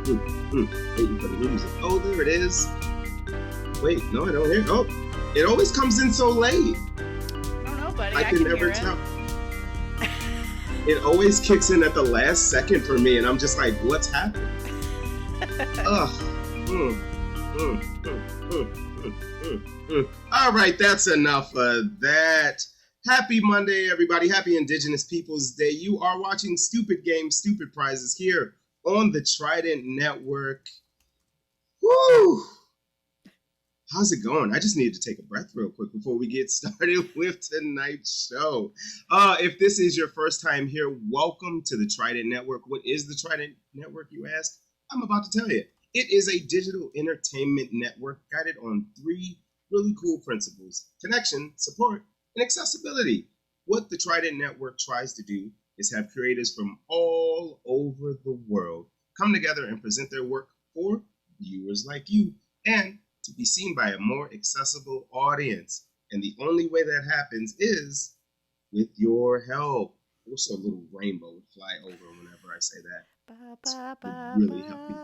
Waiting for the music. Oh, there it is. Wait, no, I don't hear it. Oh, it always comes in so late. I don't know, buddy. I can never tell. It always kicks in at the last second for me, and I'm just like, what's happening? All right, that's enough of that. Happy Monday, everybody. Happy Indigenous Peoples Day. You are watching Stupid Games, Stupid Prizes here on the Trident Network. Woo! How's it going? I just needed to take a breath real quick before we get started with tonight's show. If this is your first time here, welcome to the Trident Network. What is the Trident Network, you ask? I'm about to tell you. It is a digital entertainment network guided on three really cool principles: connection, support, and accessibility. What the Trident Network tries to do is have creators from all over the world come together and present their work for viewers like you and to be seen by a more accessible audience. And the only way that happens is with your help. Also, a little rainbow would fly over whenever I say that. It would really help me.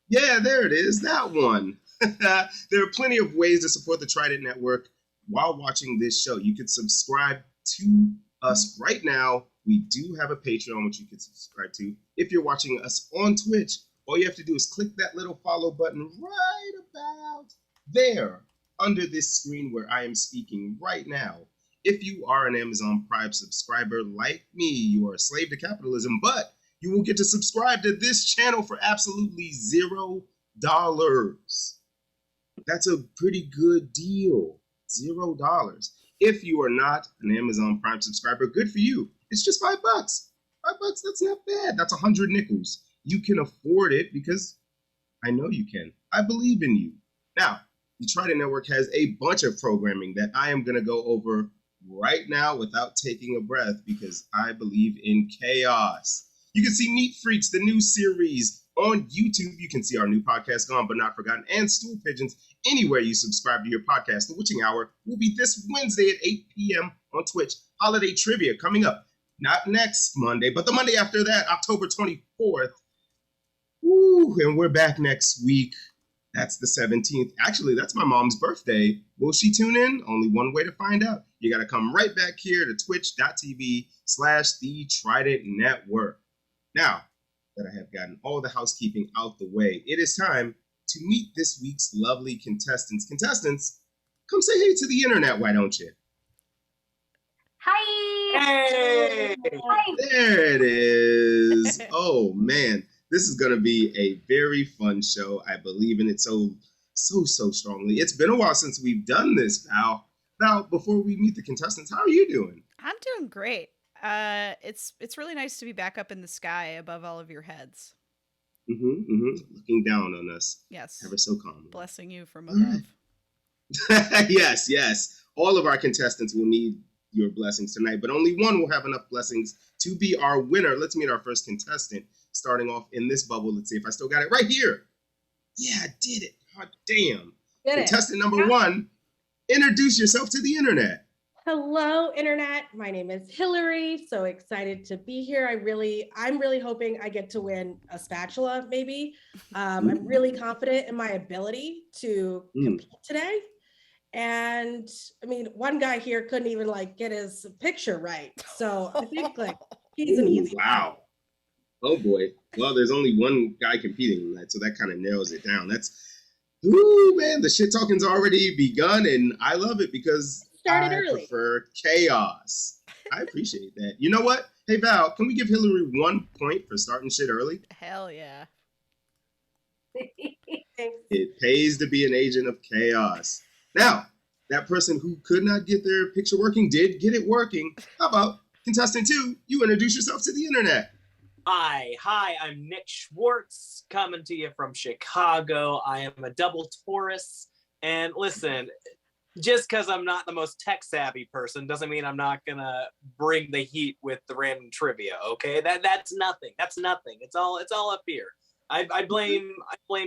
Yeah, there it is, that one. There are plenty of ways to support the Trident Network while watching this show. You can subscribe to us right now. We do have a Patreon, which you can subscribe to. If you're watching us on Twitch, all you have to do is click that little follow button right about there under this screen where I am speaking right now. If you are an Amazon Prime subscriber like me, you are a slave to capitalism, but you will get to subscribe to this channel for absolutely $0. That's a pretty good deal. $0. If you are not an Amazon Prime subscriber, good for you. It's just $5. $5, that's not bad. That's 100 nickels. You can afford it because I know you can. I believe in you. Now, the Trident Network has a bunch of programming that I am going to go over right now without taking a breath because I believe in chaos. You can see Neat Freaks, the new series on YouTube. You can see our new podcast, Gone But Not Forgotten, and Stool Pigeons anywhere you subscribe to your podcast. The Witching Hour will be this Wednesday at 8 p.m. on Twitch. Holiday Trivia coming up. Not next Monday, but the Monday after that, October 24th. Woo, and we're back next week. That's the 17th. Actually, that's my mom's birthday. Will she tune in? Only one way to find out. You got to come right back here to twitch.tv/The Trident Network. Now that I have gotten all the housekeeping out the way, it is time to meet this week's lovely contestants. Contestants, come say hey to the internet, why don't you? Hi! Hey! Hi. There it is. Oh, man. This is going to be a very fun show. I believe in it so strongly. It's been a while since we've done this, Val. Val, before we meet the contestants, how are you doing? I'm doing great. It's really nice to be back up in the sky above all of your heads. Looking down on us. Yes. Ever so calmly. Blessing you from above. Yes. All of our contestants will need your blessings tonight, but only one will have enough blessings to be our winner. Let's meet our first contestant. Starting off in this bubble, let's see if I still got it right here. Yeah, I did it. Hot damn. Contestant number one, introduce yourself to the internet. Hello, internet. My name is Hilary. So excited to be here. I'm really hoping I get to win a spatula, maybe. I'm really confident in my ability to compete today. And I mean, one guy here couldn't even get his picture right. So I think he's an easy wow. Oh boy. Well, there's only one guy competing in that, so that kind of narrows it down. Ooh, man, the shit talking's already begun, and I love it because I prefer chaos. I appreciate that. You know what? Hey, Val, can we give Hilary 1 point for starting shit early? Hell yeah. It pays to be an agent of chaos. Now, that person who could not get their picture working did get it working. How about contestant 2? You introduce yourself to the internet. Hi, I'm Niq Schwartz, coming to you from Chicago. I am a double Taurus, and listen, just because I'm not the most tech-savvy person doesn't mean I'm not gonna bring the heat with the random trivia, okay? That's nothing. It's all up here. I blame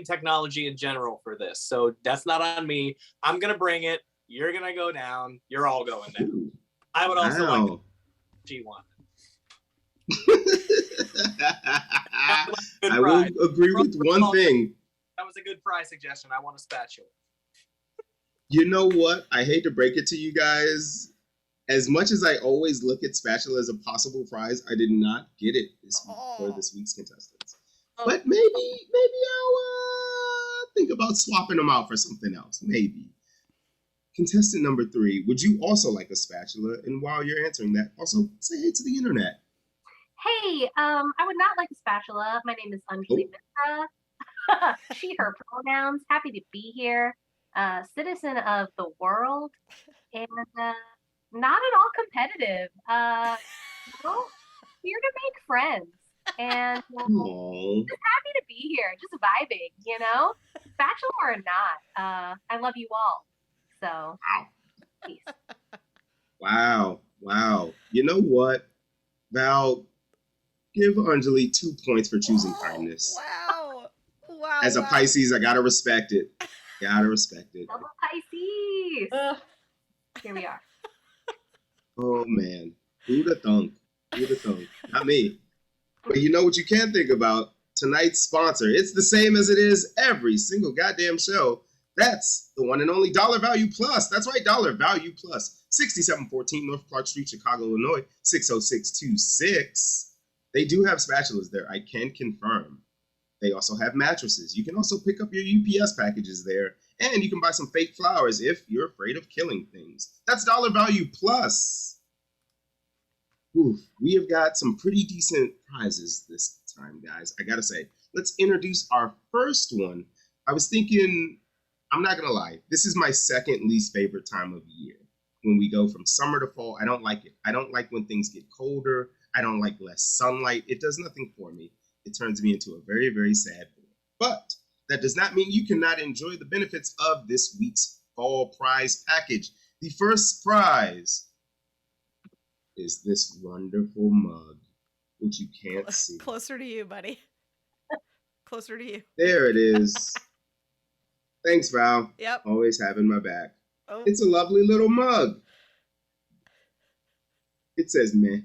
technology in general for this, so that's not on me. I'm gonna bring it. You're gonna go down. You're all going down. I would also like G1. I will agree with one thing. That was a good fry suggestion. I want a spatula. You know what? I hate to break it to you guys. As much as I always look at spatula as a possible prize, I did not get it this week for this week's contestants. But maybe I'll think about swapping them out for something else. Maybe. Contestant number 3, would you also like a spatula? And while you're answering that, also say hey to the internet. Hey, I would not like a spatula. My name is Anjali Misra. She, her pronouns. Happy to be here. Citizen of the world. And not at all competitive. Here to make friends. And just happy to be here. Just vibing, Spatula or not. I love you all. So, peace. Wow. You know what, Val? Give Anjali 2 points for choosing kindness. Wow. As a Pisces, I gotta respect it. Double Pisces. Here we are. Oh man, who'da thunk? Not me. But you know what you can think about? Tonight's sponsor. It's the same as it is every single goddamn show. That's the one and only Dollar Value Plus. That's right, Dollar Value Plus. 6714 North Clark Street, Chicago, Illinois, 60626. They do have spatulas there, I can confirm. They also have mattresses. You can also pick up your UPS packages there. And you can buy some fake flowers if you're afraid of killing things. That's Dollar Value Plus. Oof, we have got some pretty decent prizes this time, guys. I gotta say, let's introduce our first one. I was thinking, I'm not gonna lie, this is my second least favorite time of year. When we go from summer to fall, I don't like it. I don't like when things get colder. I don't like less sunlight. It does nothing for me. It turns me into a very, very sad boy. But that does not mean you cannot enjoy the benefits of this week's fall prize package. The first prize is this wonderful mug, which you can't see. Closer to you, buddy. Closer to you. There it is. Thanks, Val. Yep. Always having my back. Oh. It's a lovely little mug. It says meh.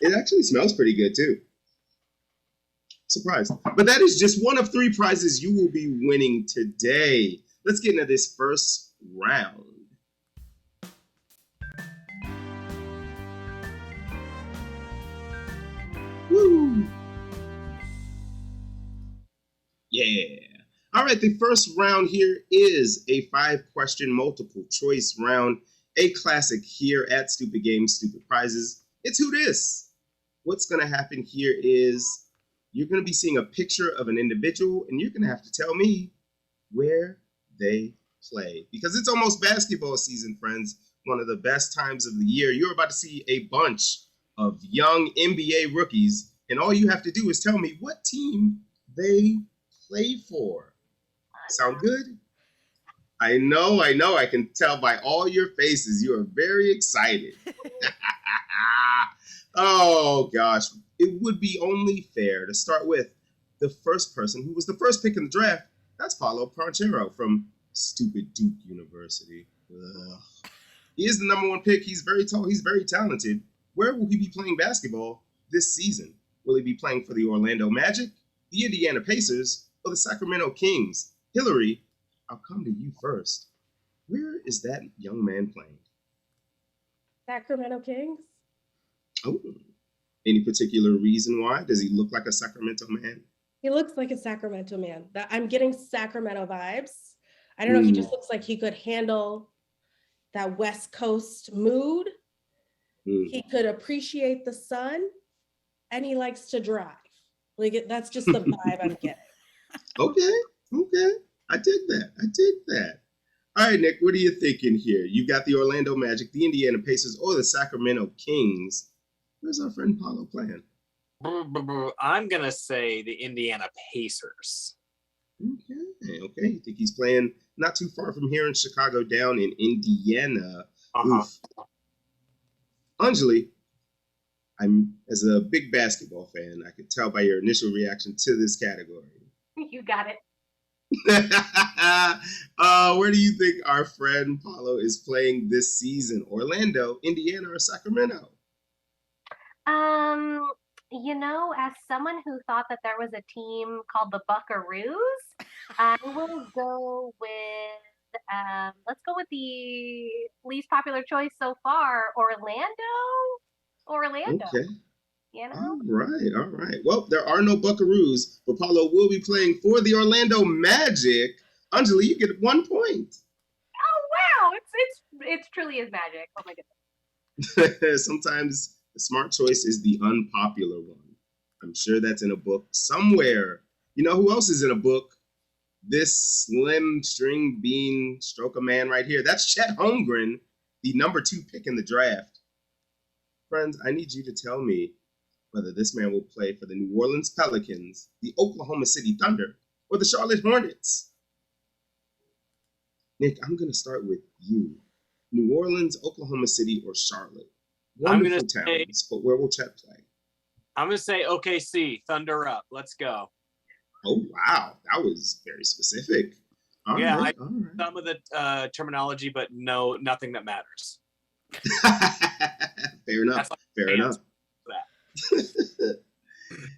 It actually smells pretty good too. Surprised. But that is just one of 3 prizes you will be winning today. Let's get into this first round. Woo! Yeah. All right, the first round here is a 5-question multiple choice round. A classic here at Stupid Games, Stupid Prizes. It's Who Dis? What's going to happen here is you're going to be seeing a picture of an individual, and you're going to have to tell me where they play. Because it's almost basketball season, friends. One of the best times of the year. You're about to see a bunch of young NBA rookies, and all you have to do is tell me what team they play for. Sound good? I know. I can tell by all your faces. You are very excited. Oh, gosh. It would be only fair to start with the first person who was the first pick in the draft. That's Paulo Pranchero from stupid Duke University. Ugh. He is the number 1 pick. He's very tall. He's very talented. Where will he be playing basketball this season? Will he be playing for the Orlando Magic, the Indiana Pacers, or the Sacramento Kings? Hilary, I'll come to you first. Where is that young man playing? Sacramento Kings. Oh, any particular reason why? Does he look like a Sacramento man? He looks like a Sacramento man. I'm getting Sacramento vibes. I don't know. He just looks like he could handle that West Coast mood. He could appreciate the sun, and he likes to drive. That's just the vibe I'm getting. Okay. I dig that. All right, Nick, what are you thinking here? You got the Orlando Magic, the Indiana Pacers, or the Sacramento Kings. Where's our friend Paulo playing? I'm going to say the Indiana Pacers. Okay. You think he's playing not too far from here in Chicago, down in Indiana. Oof. Anjali, as a big basketball fan, I could tell by your initial reaction to this category. You got it. Where do you think our friend Paulo is playing this season? Orlando, Indiana, or Sacramento? As someone who thought that there was a team called the Buckaroos, I will go with let's go with the least popular choice so far, Orlando. Orlando. Okay. All right. Well, there are no Buckaroos, but Paulo will be playing for the Orlando Magic. Anjali, you get 1 point. Oh wow! It's truly is magic. Oh my goodness. Sometimes the smart choice is the unpopular one. I'm sure that's in a book somewhere. You know who else is in a book? This slim string bean stroke a man right here. That's Chet Holmgren, the number 2 pick in the draft. Friends, I need you to tell me whether this man will play for the New Orleans Pelicans, the Oklahoma City Thunder, or the Charlotte Hornets. Nick, I'm going to start with you. New Orleans, Oklahoma City, or Charlotte? Wonderful towns, but where will Chet play? I'm going to say OKC, Thunder up. Let's go. Oh, wow. That was very specific. All right. Some of the terminology, but nothing that matters. Fair enough. Fair enough.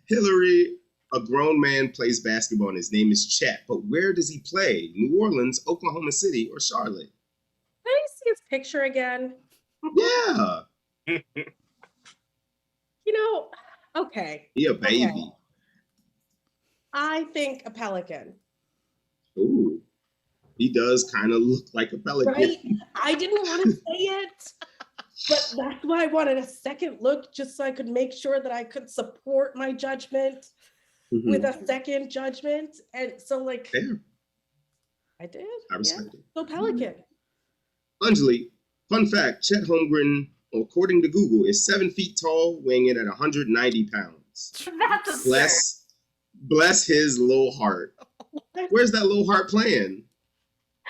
Hilary, a grown man plays basketball and his name is Chet, but where does he play? New Orleans, Oklahoma City, or Charlotte? Can I see his picture again? Yeah. Okay. He a baby. Okay. I think a pelican. Ooh. He does kind of look like a pelican. Right? I didn't want to say it, but that's why I wanted a second look, just so I could make sure that I could support my judgment with a second judgment. And so, Fair. I did. I respect it. So pelican. Anjali, fun fact, Chet Holmgren, according to Google, is 7 feet tall, weighing in at 190 pounds. That's absurd. Bless his little heart. Where's that little heart playing?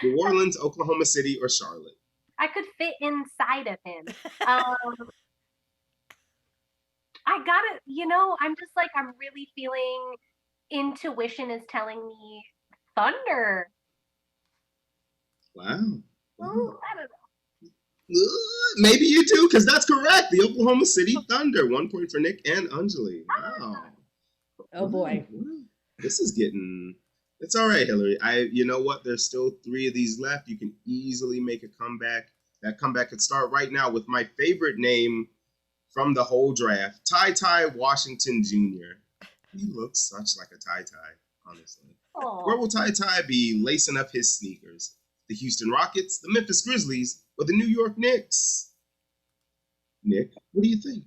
New Orleans, Oklahoma City, or Charlotte? I could fit inside of him. I got it. I'm really feeling intuition is telling me Thunder. Wow. Oh, I don't know. Maybe you do, because that's correct. The Oklahoma City Thunder. 1 point for Nick and Anjali. Wow. Oh boy. This is getting. It's all right, Hilary. You know what? There's still 3 of these left. You can easily make a comeback. That comeback could start right now with my favorite name from the whole draft, Ty Washington Jr. He looks such like a Ty, honestly. Aww. Where will Ty be lacing up his sneakers? The Houston Rockets, the Memphis Grizzlies, or the New York Knicks? Nick, what do you think?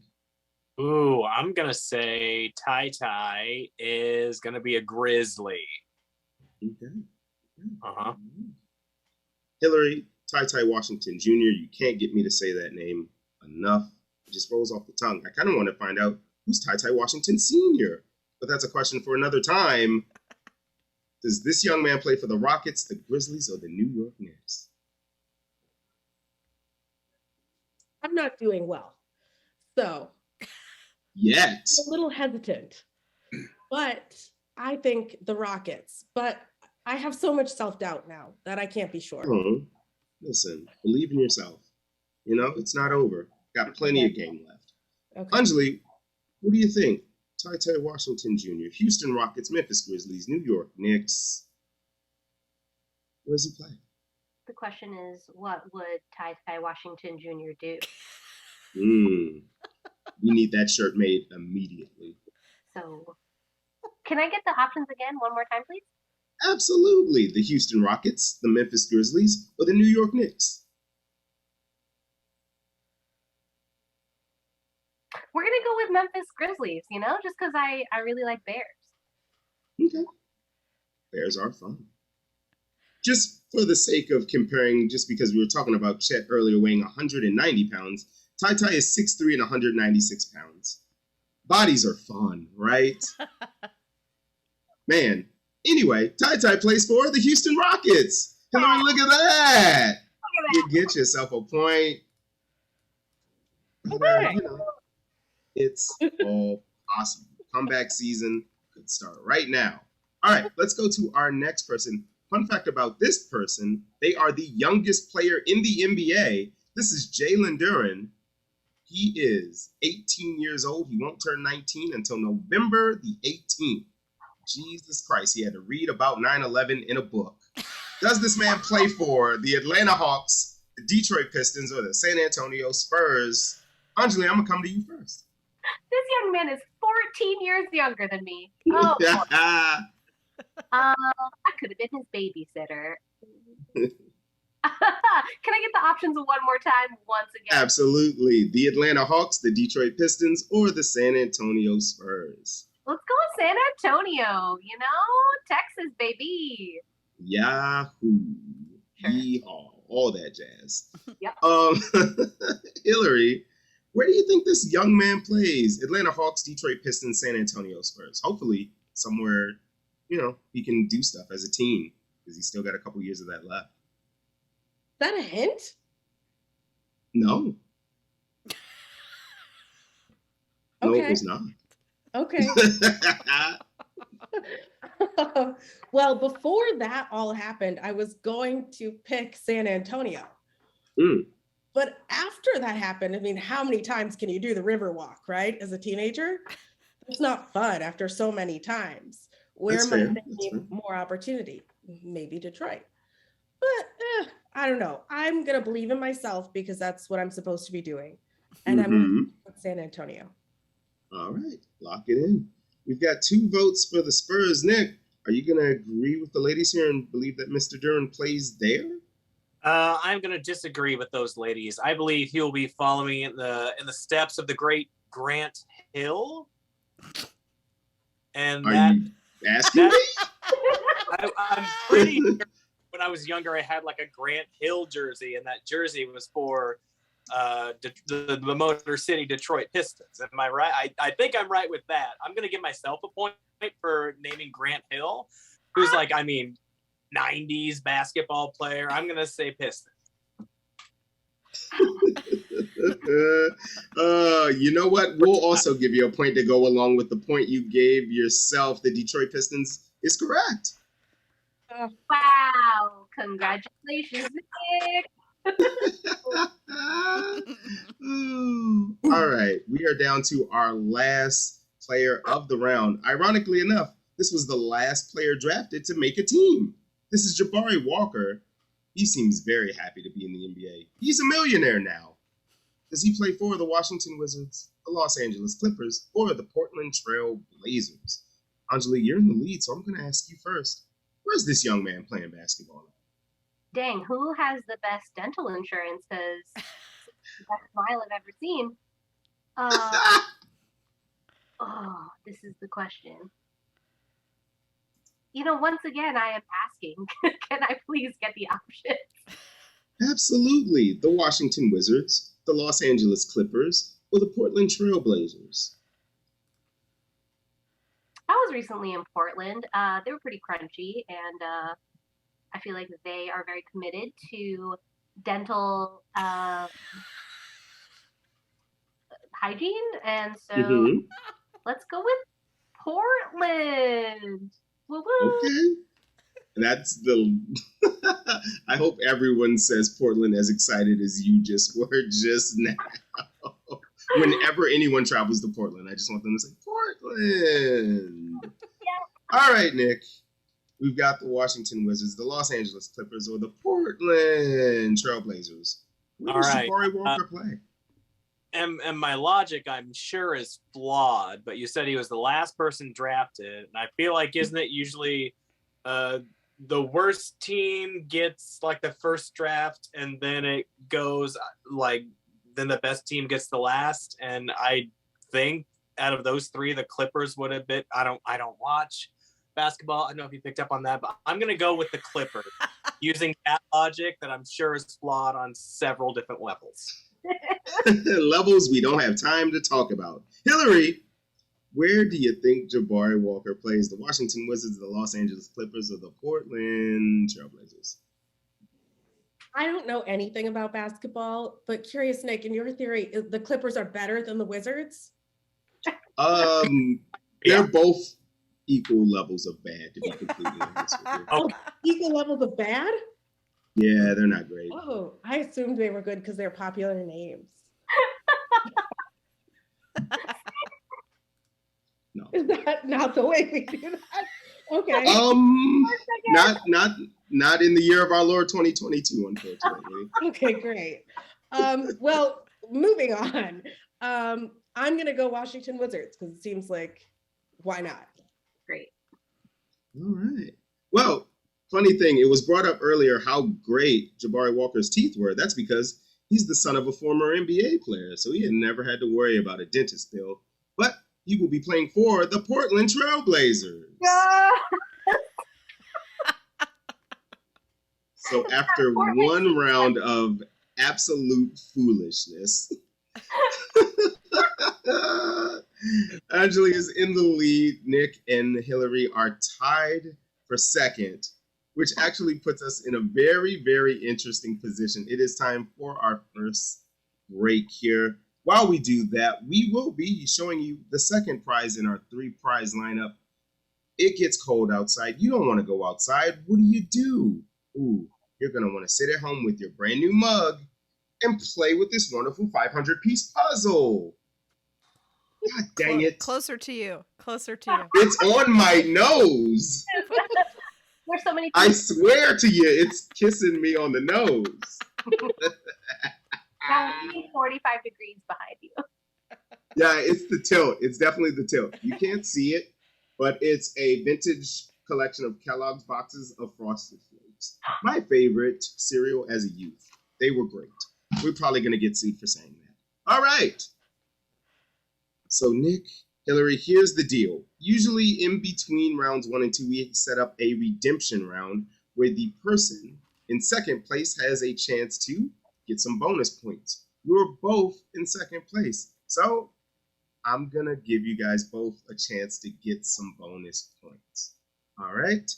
Ooh, I'm going to say Ty is going to be a Grizzly. Okay. Uh-huh. Hilary, Ty Washington Jr., you can't get me to say that name enough. It just rolls off the tongue. I kind of want to find out who's Ty Washington Sr., but that's a question for another time. Does this young man play for the Rockets, the Grizzlies, or the New York Knicks? I'm not doing well. So. Yet. I'm a little hesitant. But I think the Rockets. But I have so much self-doubt now that I can't be sure. Oh, listen, believe in yourself. It's not over. Got plenty of game left. Okay. Anjali, what do you think? Ty Washington Jr., Houston Rockets, Memphis Grizzlies, New York Knicks. Where does he play? The question is, what would Ty Washington Jr. do? We need that shirt made immediately. So, can I get the options again one more time, please? Absolutely. The Houston Rockets, the Memphis Grizzlies, or the New York Knicks? We're going to go with Memphis Grizzlies, just because I really like Bears. Okay. Bears are fun. Just for the sake of comparing, just because we were talking about Chet earlier weighing 190 pounds, Ty is 6'3" and 196 pounds. Bodies are fun, right? Man. Anyway, Ty plays for the Houston Rockets. Hilary, look at that. You get yourself a point. Okay. It's all possible. Comeback season could start right now. All right, let's go to our next person. Fun fact about this person, they are the youngest player in the NBA. This is Jalen Duren. He is 18 years old. He won't turn 19 until November the 18th. Jesus Christ, he had to read about 9/11 in a book. Does this man play for the Atlanta Hawks, the Detroit Pistons, or the San Antonio Spurs? Anjali, I'm going to come to you first. This young man is 14 years younger than me. Oh, I could have been his babysitter. Can I get the options one more time once again? Absolutely. The Atlanta Hawks, the Detroit Pistons, or the San Antonio Spurs? Let's go with San Antonio, Texas, baby. Yahoo. Sure. Yeehaw. All that jazz. Yep. Hilary, where do you think this young man plays? Atlanta Hawks, Detroit Pistons, San Antonio Spurs. Hopefully somewhere, he can do stuff as a team because he's still got a couple years of that left. Is that a hint? No. No, it was not. Okay. Well, before that all happened, I was going to pick San Antonio. But after that happened, I mean, how many times can you do the river walk, right? As a teenager? It's not fun after so many times. Where am I thinking more opportunity? Maybe Detroit. But I don't know. I'm going to believe in myself because that's what I'm supposed to be doing. And I'm going to pick San Antonio. All right. Lock it in. We've got 2 votes for the Spurs. Nick, are you going to agree with the ladies here and believe that Mr. Duren plays there? I'm going to disagree with those ladies. I believe he will be following in the steps of the great Grant Hill. And are you asking me? I'm pretty sure when I was younger, I had like a Grant Hill jersey, and that jersey was for the Motor City Detroit Pistons. Am I right? I think I'm right with that. I'm going to give myself a point for naming Grant Hill, who's 90s basketball player. I'm going to say Pistons. You know what? We'll also give you a point to go along with the point you gave yourself. The Detroit Pistons is correct. Wow. Congratulations, Nick. All right. We are down to our last player of the round. Ironically enough, this was the last player drafted to make a team. This is Jabari Walker. He seems very happy to be in the NBA. He's a millionaire now. Does he play for the Washington Wizards, the Los Angeles Clippers, or the Portland Trail Blazers? Anjali, you're in the lead, so I'm going to ask you first. Where's this young man playing basketball? Dang, who has the best dental insurance? Because the best smile I've ever seen. This is the question. Once again, I am asking, can I please get the options? Absolutely. The Washington Wizards, the Los Angeles Clippers, or the Portland Trail Blazers? I was recently in Portland. They were pretty crunchy, and I feel like they are very committed to dental hygiene. And so let's go with Portland. Woo-woo. Okay. That's the... I hope everyone says Portland as excited as you just were just now. Whenever anyone travels to Portland, I just want them to say, Portland. Yeah. All right, Nick. We've got the Washington Wizards, the Los Angeles Clippers, or the Portland Trail Blazers. Where does Jabari Walker play? And my logic, I'm sure, is flawed, but you said he was the last person drafted. And I feel like, isn't it usually the worst team gets the first draft, and then it goes then the best team gets the last? And I think out of those 3, the Clippers would have been. I don't watch basketball. I don't know if you picked up on that, but I'm going to go with the Clippers using that logic that I'm sure is flawed on several different levels. Levels we don't have time to talk about. Hilary, where do you think Jabari Walker plays? The Washington Wizards, the Los Angeles Clippers, or the Portland Trail Blazers? I don't know anything about basketball, but curious, Nick, in your theory, the Clippers are better than the Wizards? They're both equal levels of bad, to be completely honest with you. Oh, equal levels of bad? Yeah, they're not great. Oh, I assumed they were good because they're popular names. No. Is that not the way we do that? Okay. Not in the year of our Lord 2022, unfortunately. Okay, great. Well, moving on. I'm gonna go Washington Wizards because it seems like why not? Great. All right. Well, funny thing, it was brought up earlier how great Jabari Walker's teeth were. That's because he's the son of a former NBA player, so he had never had to worry about a dentist bill. But he will be playing for the Portland Trailblazers. So after one round of absolute foolishness, Anjali is in the lead. Niq and Hilary are tied for second, which actually puts us in a very, very interesting position. It is time for our first break here. While we do that, we will be showing you the second prize in our 3-prize lineup. It gets cold outside. You don't want to go outside. What do? Ooh, you're going to want to sit at home with your brand new mug and play with this wonderful 500-piece puzzle. God dang it. Closer to you. It's on my nose. There's so many. I swear to you, it's kissing me on the nose. Now we need 45 degrees behind you. Yeah, it's the tilt. It's definitely the tilt. You can't see it, but it's a vintage collection of Kellogg's boxes of Frosted Flakes. My favorite cereal as a youth. They were great. We're probably going to get sued for saying that. All right. So, Niq, Hilary, here's the deal. Usually in between rounds 1 and 2, we set up a redemption round where the person in second place has a chance to get some bonus points. You're both in second place. So I'm going to give you guys both a chance to get some bonus points. All right?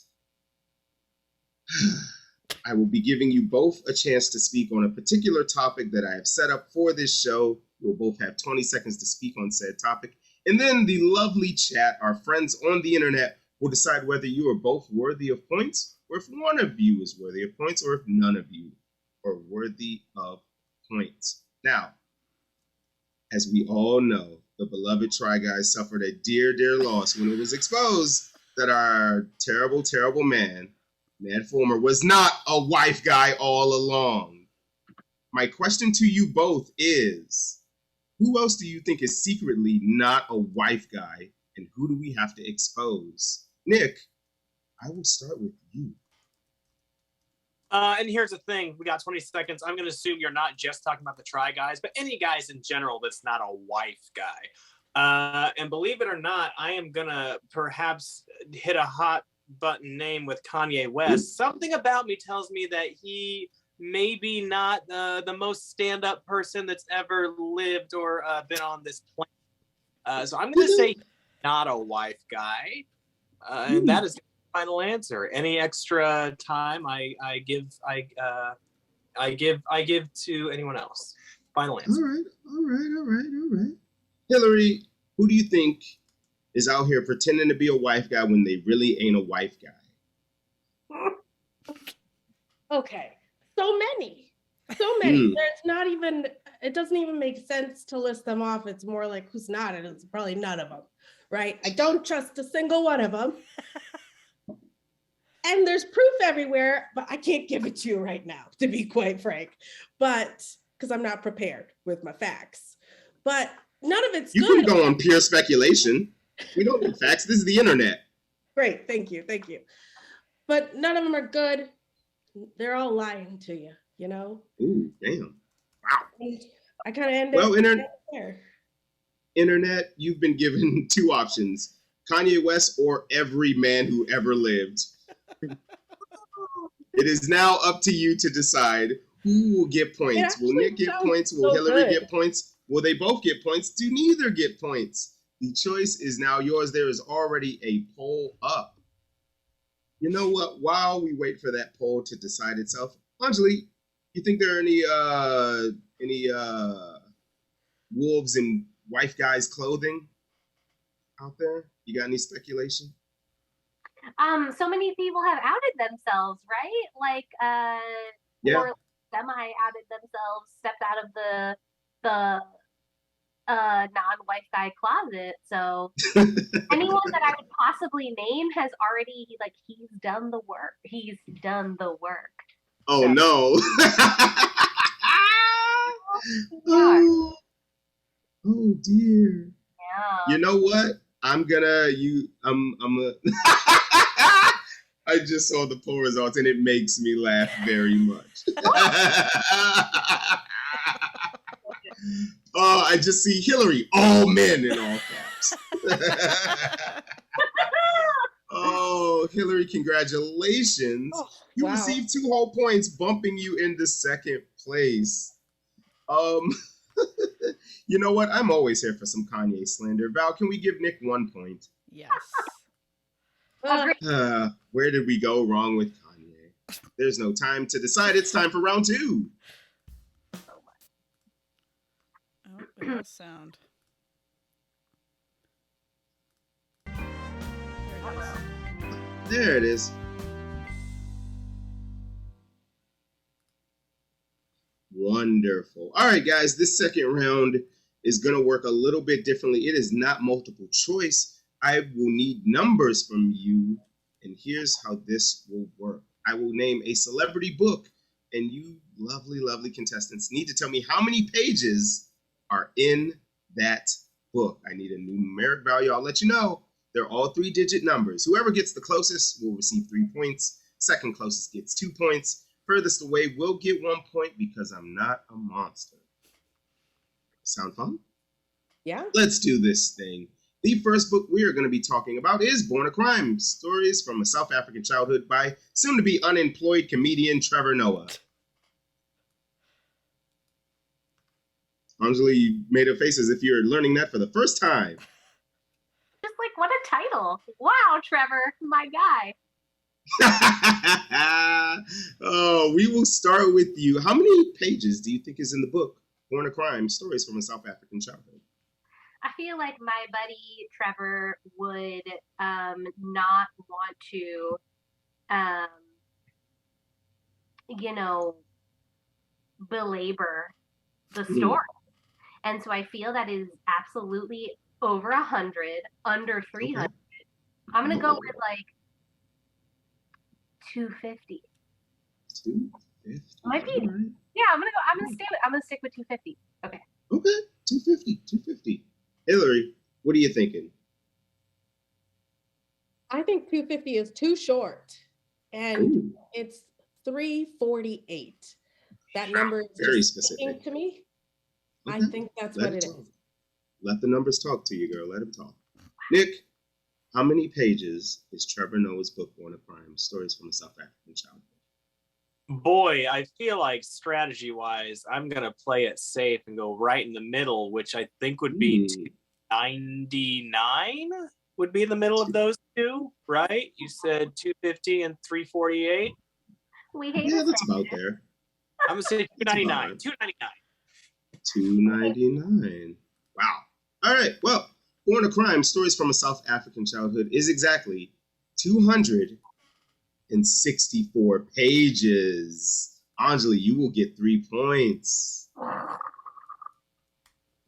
I will be giving you both a chance to speak on a particular topic that I have set up for this show. You'll both have 20 seconds to speak on said topic. And then the lovely chat, our friends on the internet, will decide whether you are both worthy of points, or if one of you is worthy of points, or if none of you are worthy of points. Now, as we all know, the beloved Try Guys suffered a dear, dear loss when it was exposed that our terrible, terrible man, Mad Former, was not a wife guy all along. My question to you both is, who else do you think is secretly not a wife guy, and who do we have to expose? Niq, I will start with you. And here's the thing. We got 20 seconds. I'm going to assume you're not just talking about the Try Guys, but any guys in general that's not a wife guy. And believe it or not, I am going to perhaps hit a hot button name with Kanye West. Something about me tells me that he maybe not the most stand-up person that's ever lived or been on this planet. So I'm going to say not a wife guy. And that is the final answer. Any extra time I give to anyone else. Final answer. All right. Hilary, who do you think is out here pretending to be a wife guy when they really ain't a wife guy? Okay. So many. There's not even, it doesn't even make sense to list them off. It's more like who's not, and it's probably none of them, right? I don't trust a single one of them. And there's proof everywhere, but I can't give it to you right now, to be quite frank. But, because I'm not prepared with my facts. But none of it's good. You can go on pure speculation. We don't need facts. This is the internet. Great, thank you. But none of them are good. They're all lying to you, you know? Ooh, damn. Wow. I kind of ended up there. Internet, you've been given 2 options. Kanye West or every man who ever lived. It is now up to you to decide who will get points. Will Niq get points? Will Hilary get points? Will they both get points? Do neither get points? The choice is now yours. There is already a poll up. You know what? While we wait for that poll to decide itself, Anjali, you think there are any wolves in wife guys' clothing out there? You got any speculation? So many people have outed themselves, right? Like, Yeah. or semi-outed themselves, stepped out of the non-white guy closet. So anyone that I would possibly name has already he's done the work. He's done the work. Oh so. no. Oh dear. Yeah. You know what? I'm a I just saw the poll results and it makes me laugh very much. Oh, I just see Hilary, all men in all caps. Oh, Hilary, congratulations. You received 2 whole points, bumping you into second place. You know what? I'm always here for some Kanye slander. Val, can we give Nick 1 point? Yes. Where did we go wrong with Kanye? There's no time to decide. It's time for round 2. Oh, it has sound. There it is. Wonderful. All right, guys, this second round is going to work a little bit differently. It is not multiple choice. I will need numbers from you, and here's how this will work. I will name a celebrity book, and you lovely, lovely contestants need to tell me how many pages are in that book. I need a numeric value. I'll let you know. They're all 3-digit numbers. Whoever gets the closest will receive 3 points. Second closest gets 2 points. Furthest away will get 1 point because I'm not a monster. Sound fun? Yeah. Let's do this thing. The first book we are going to be talking about is Born a Crime, Stories from a South African Childhood by soon-to-be unemployed comedian Trevor Noah. Anjali, you made a face as if you're learning that for the first time. Just what a title. Wow, Trevor, my guy. Oh, we will start with you. How many pages do you think is in the book, Born a Crime, Stories from a South African Childhood? I feel like my buddy Trevor would not want to, belabor the story. And so I feel that is absolutely over 100, under 300. Okay. I'm going to go with 250. 250. Might be. Right. Yeah, I'm gonna stick with 250. Okay. Okay, 250. Hilary, what are you thinking? I think 250 is too short, and it's 348. That number is very just specific to me. Okay. I think that's what it is. Let the numbers talk to you, girl. Let them talk. Nick, how many pages is Trevor Noah's book, Born a Crime, Stories from a South African Childhood? Boy, I feel like strategy-wise, I'm going to play it safe and go right in the middle, which I think would be 99 would be the middle of those two, right? You said 250 and 348? Yeah, that's about there. I'm going to say 299. 299. 299. Wow. All right. Well, Born a Crime, Stories from a South African Childhood is exactly 264 pages. Anjali, you will get 3 points. I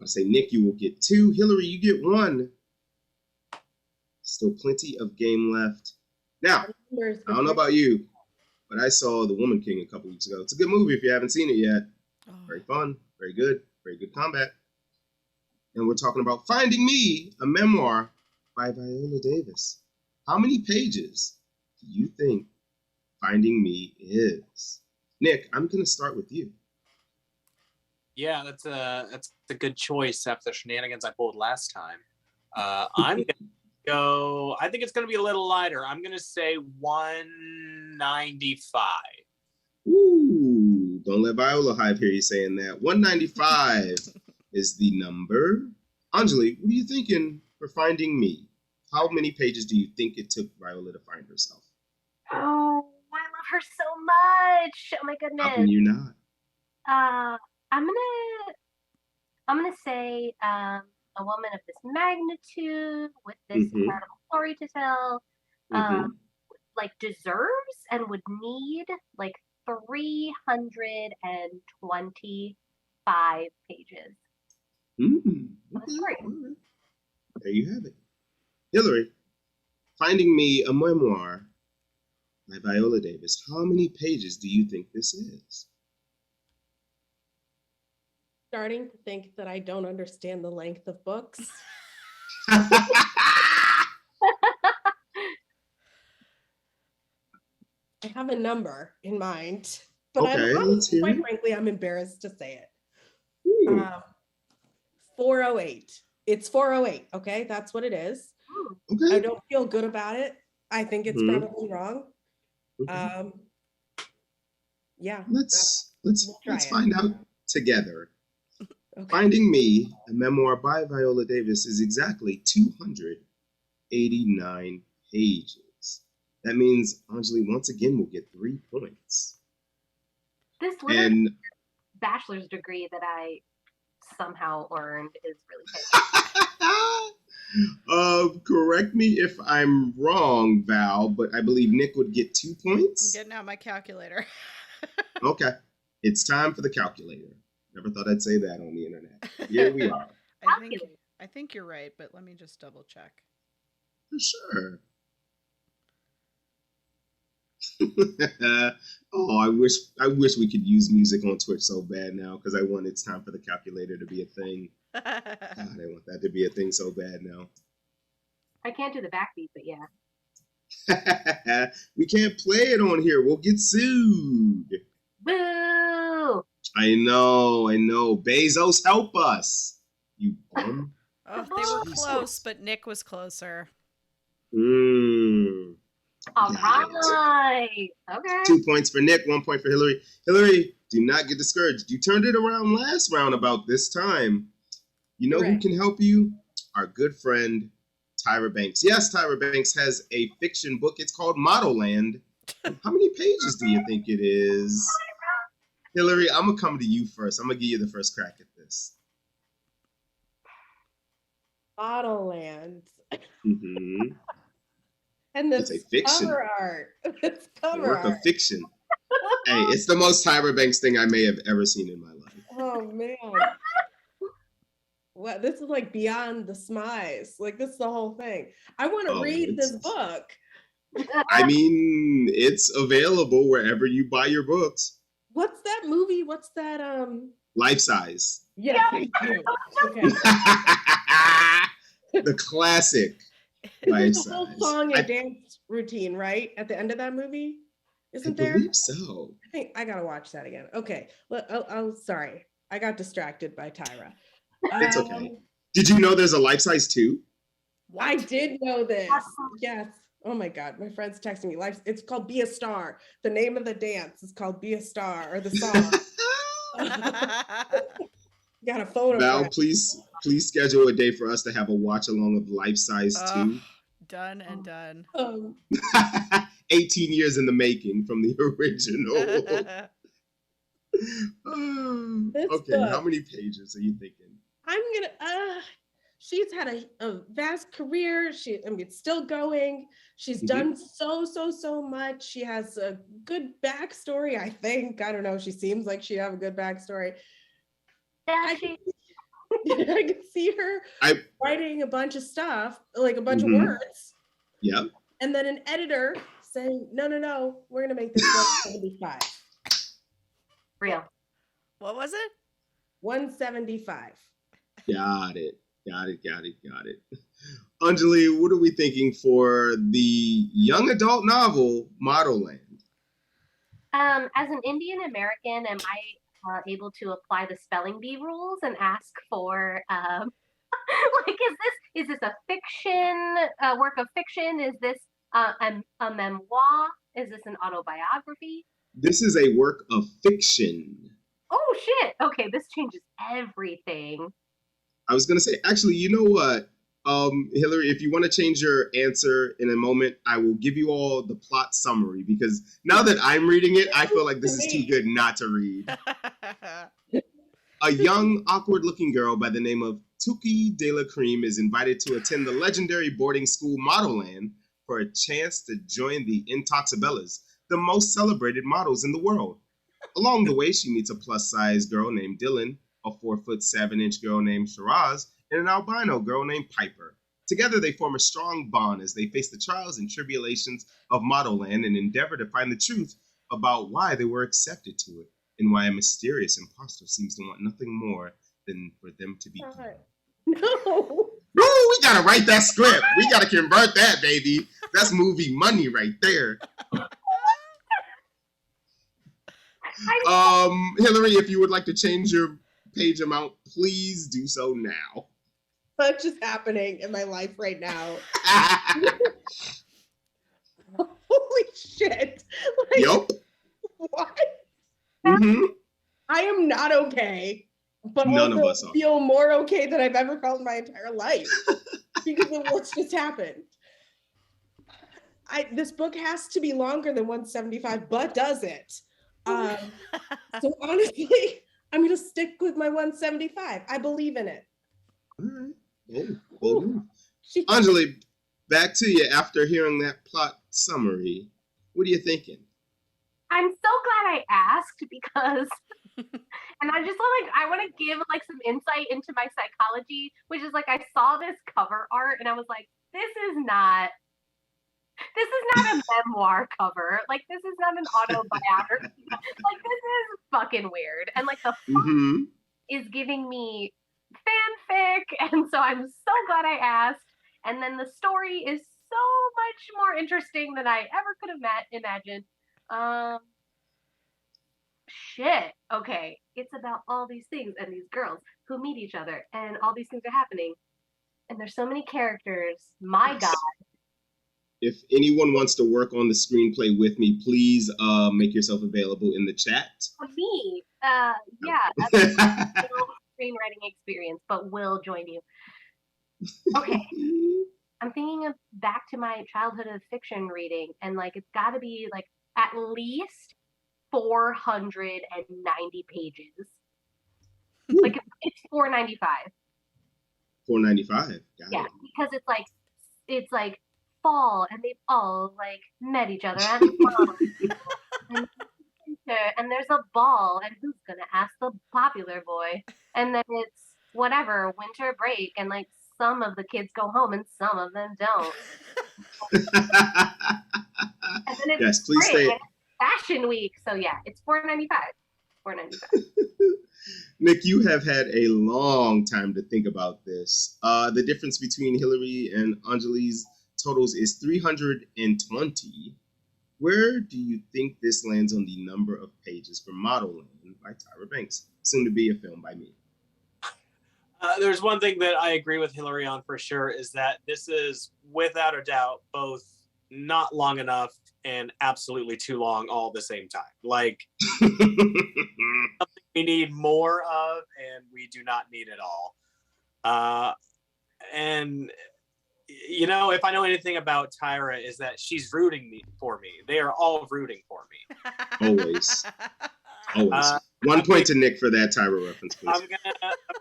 say, Nick, you will get 2. Hilary, you get 1. Still plenty of game left. Now, I don't know about you, but I saw The Woman King a couple weeks ago. It's a good movie if you haven't seen it yet. Very fun, very good combat. And we're talking about Finding Me, a memoir by Viola Davis. How many pages do you think Finding Me is? Nick, I'm going to start with you. Yeah, that's a good choice after the shenanigans I pulled last time. I'm going to go, I think it's going to be a little lighter. I'm going to say 195. Ooh, don't let Viola Hive hear you saying that. 195 is the number. Anjali, what are you thinking for Finding Me? How many pages do you think it took Viola to find herself? Oh, I love her so much. Oh my goodness. How can you not? I'm gonna say a woman of this magnitude with this incredible story to tell. like deserves and would need like 325 pages. Okay. Right. There you have it. Hilary, finding me a memoir by Viola Davis. How many pages do you think this is? Starting to think that I don't understand the length of books. I have a number in mind, but let's hear quite it. frankly, I'm embarrassed to say it. 408. It's 408. Okay, that's what it is. Okay. I don't feel good about it. I think it's probably wrong. Yeah. Let's try find out together. Okay. Finding Me, a memoir by Viola Davis, is exactly 289 pages. That means Anjali once again will get 3 points. This little bachelor's degree that I somehow earned is really big. Correct me if I'm wrong, Val, but I believe Niq would get 2 points. I'm getting out my calculator. Okay. It's time for the calculator. Never thought I'd say that on the internet. Here we are. I think you're right, but let me just double check. For sure. Oh, I wish we could use music on Twitch so bad now because I want It's Time for the Calculator to be a thing. God, I want that to be a thing so bad now. I can't do the backbeat, but yeah. We can't play it on here. We'll get sued. Boo! I know. Bezos, help us. You bum. Oh, they were close, but Niq was closer. All right. Okay. 2 points for Niq, 1 point for Hilary. Hilary, do not get discouraged. You turned it around last round about this time. You know who can help you? Our good friend, Tyra Banks. Yes, Tyra Banks has a fiction book. It's called Model Land. How many pages do you think it is? Hilary, I'm going to come to you first. I'm going to give you the first crack at this. Model Land. And it's a fiction. Cover art. It's cover work art. Of fiction. Hey, it's the most Tyra Banks thing I may have ever seen in my life. Oh, man. What? This is like beyond the smize. Like, this is the whole thing. I want to read this book. I mean, it's available wherever you buy your books. What's that movie? What's that? Life Size. Yeah, thank you. Okay. The classic Life There's a whole Size. song and dance routine, right? At the end of that movie? Isn't there? I believe so. I think I gotta watch that again. Okay. Well, I'm sorry. I got distracted by Tyra. It's okay. Did you know there's a Life Size 2? What? I did know this. Yes. Oh my God. My friend's texting me. It's called Be a Star. The name of the dance is called Be a Star, or the song. Got a photo. Val, please schedule a day for us to have a watch along of Life Size 2. Done and done. 18 years in the making from the original. Okay, how many pages are you thinking? I'm gonna she's had a vast career. It's still going. She's done so much. She has a good backstory, I think. I don't know. She seems like she'd have a good backstory. I can see her writing a bunch of stuff, like a bunch of words. Yeah. And then an editor saying, no, we're gonna make this 175. Real. What was it? 175. Got it. Anjali, what are we thinking for the young adult novel Model Land? As an Indian American, am I able to apply the spelling bee rules and ask for like, is this a fiction work of fiction? Is this a memoir? Is this an autobiography? This is a work of fiction. Oh shit! Okay, this changes everything. I was gonna say, actually, you know what, Hilary, if you want to change your answer in a moment, I will give you all the plot summary, because now that I'm reading it, I feel like this is too good not to read. A young, awkward-looking girl by the name of Tuki De La Cream is invited to attend the legendary boarding school Model Land, for a chance to join the Intoxibellas, the most celebrated models in the world. Along the way, she meets a plus-size girl named Dylan, a 4'7" girl named Shiraz, and an albino girl named Piper. Together, they form a strong bond as they face the trials and tribulations of Model Land and endeavor to find the truth about why they were accepted to it and why a mysterious imposter seems to want nothing more than for them to be good. No. Woo, we gotta write that script. We gotta convert that, baby. That's movie money right there. Hilary, if you would like to change your page amount, please do so now. Much is happening in my life right now. Holy shit. Like, Yup. what? Mm-hmm. I am not okay, but None also of us are. feel more okay than I've ever felt in my entire life because of what's just happened. This book has to be longer than 175, but does it? So honestly, I'm going to stick with my 175. I believe in it. All right. Oh. Anjali, back to you after hearing that plot summary. What are you thinking? I'm so glad I asked because, and I just want to give like some insight into my psychology, which is like I saw this cover art and I was like, this is not a memoir cover. Like, this is not an autobiography. Like, this is fucking weird. And like the font is giving me fanfic, and so I'm so glad I asked. And then the story is so much more interesting than I ever could have imagined. Shit. Okay, it's about all these things and these girls who meet each other, and all these things are happening. And there's so many characters. My God. If anyone wants to work on the screenplay with me, please make yourself available in the chat. Me? Yeah, that's a screenwriting experience, but will join you. Okay. I'm thinking of back to my childhood of fiction reading, and like it's got to be like at least 490 pages. Like it's 495. 495. Yeah, because it's like fall, and they've all like met each other at prom. And there's a ball, and who's gonna ask the popular boy? And then it's whatever winter break, and like some of the kids go home and some of them don't. And then it's yes, please spring, stay. and it's fashion week, so yeah, it's 495. 495. Niq, you have had a long time to think about this. The difference between Hilary and Anjali's totals is 320. Where do you think this lands on the number of pages for Model Land by Tyra Banks, soon to be a film by me? There's one thing that I agree with Hilary on for sure, is that this is without a doubt both not long enough and absolutely too long all at the same time. Like something we need more of, and we do not need it all. And you know, if I know anything about Tyra, is that she's rooting for me. They are all rooting for me. Always. One point to Niq for that Tyra reference, please. I'm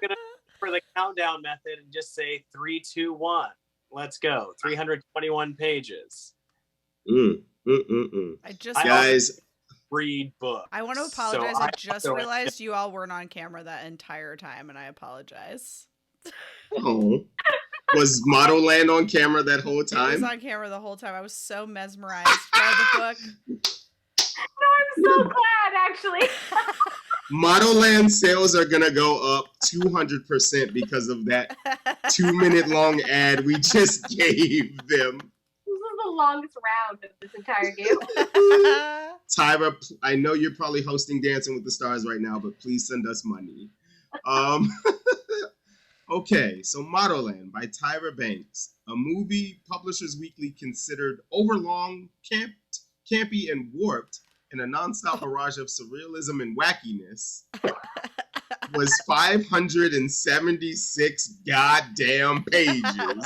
gonna for the countdown method and just say 3, 2, 1. Let's go. 321 pages. Guys, read books. I want to apologize. I just realized you all weren't on camera that entire time, and I apologize. Oh. Was Model Land on camera that whole time? It was on camera the whole time. I was so mesmerized by the book. No, I'm so glad, actually. Model Land sales are gonna go up 200% because of that 2-minute long ad we just gave them. This is the longest round of this entire game. Tyra, I know you're probably hosting Dancing with the Stars right now, but please send us money. Okay, so Model Land by Tyra Banks, a movie Publishers Weekly considered overlong, campy, and warped in a nonstop barrage of surrealism and wackiness, was 576 goddamn pages.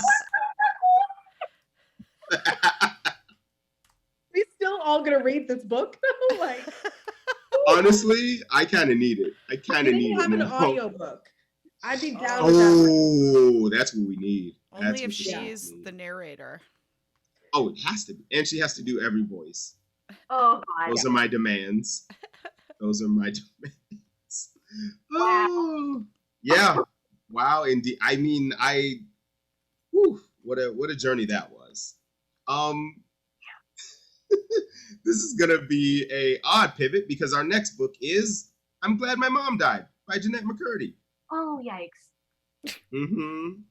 We still all gonna read this book though? Like, honestly, I kind of need it. I kind of need it. Have an now. audiobook. I'd be down with that. Oh, that's what we need. Only if she's the narrator. Oh, it has to be. And she has to do every voice. Oh God. Those are my demands. Those are my demands. Wow. Oh, yeah. Wow, indeed. I mean, whew, what a journey that was. This is gonna be a odd pivot because our next book is I'm Glad My Mom Died by Jeanette McCurdy. Oh yikes. Mm-hmm.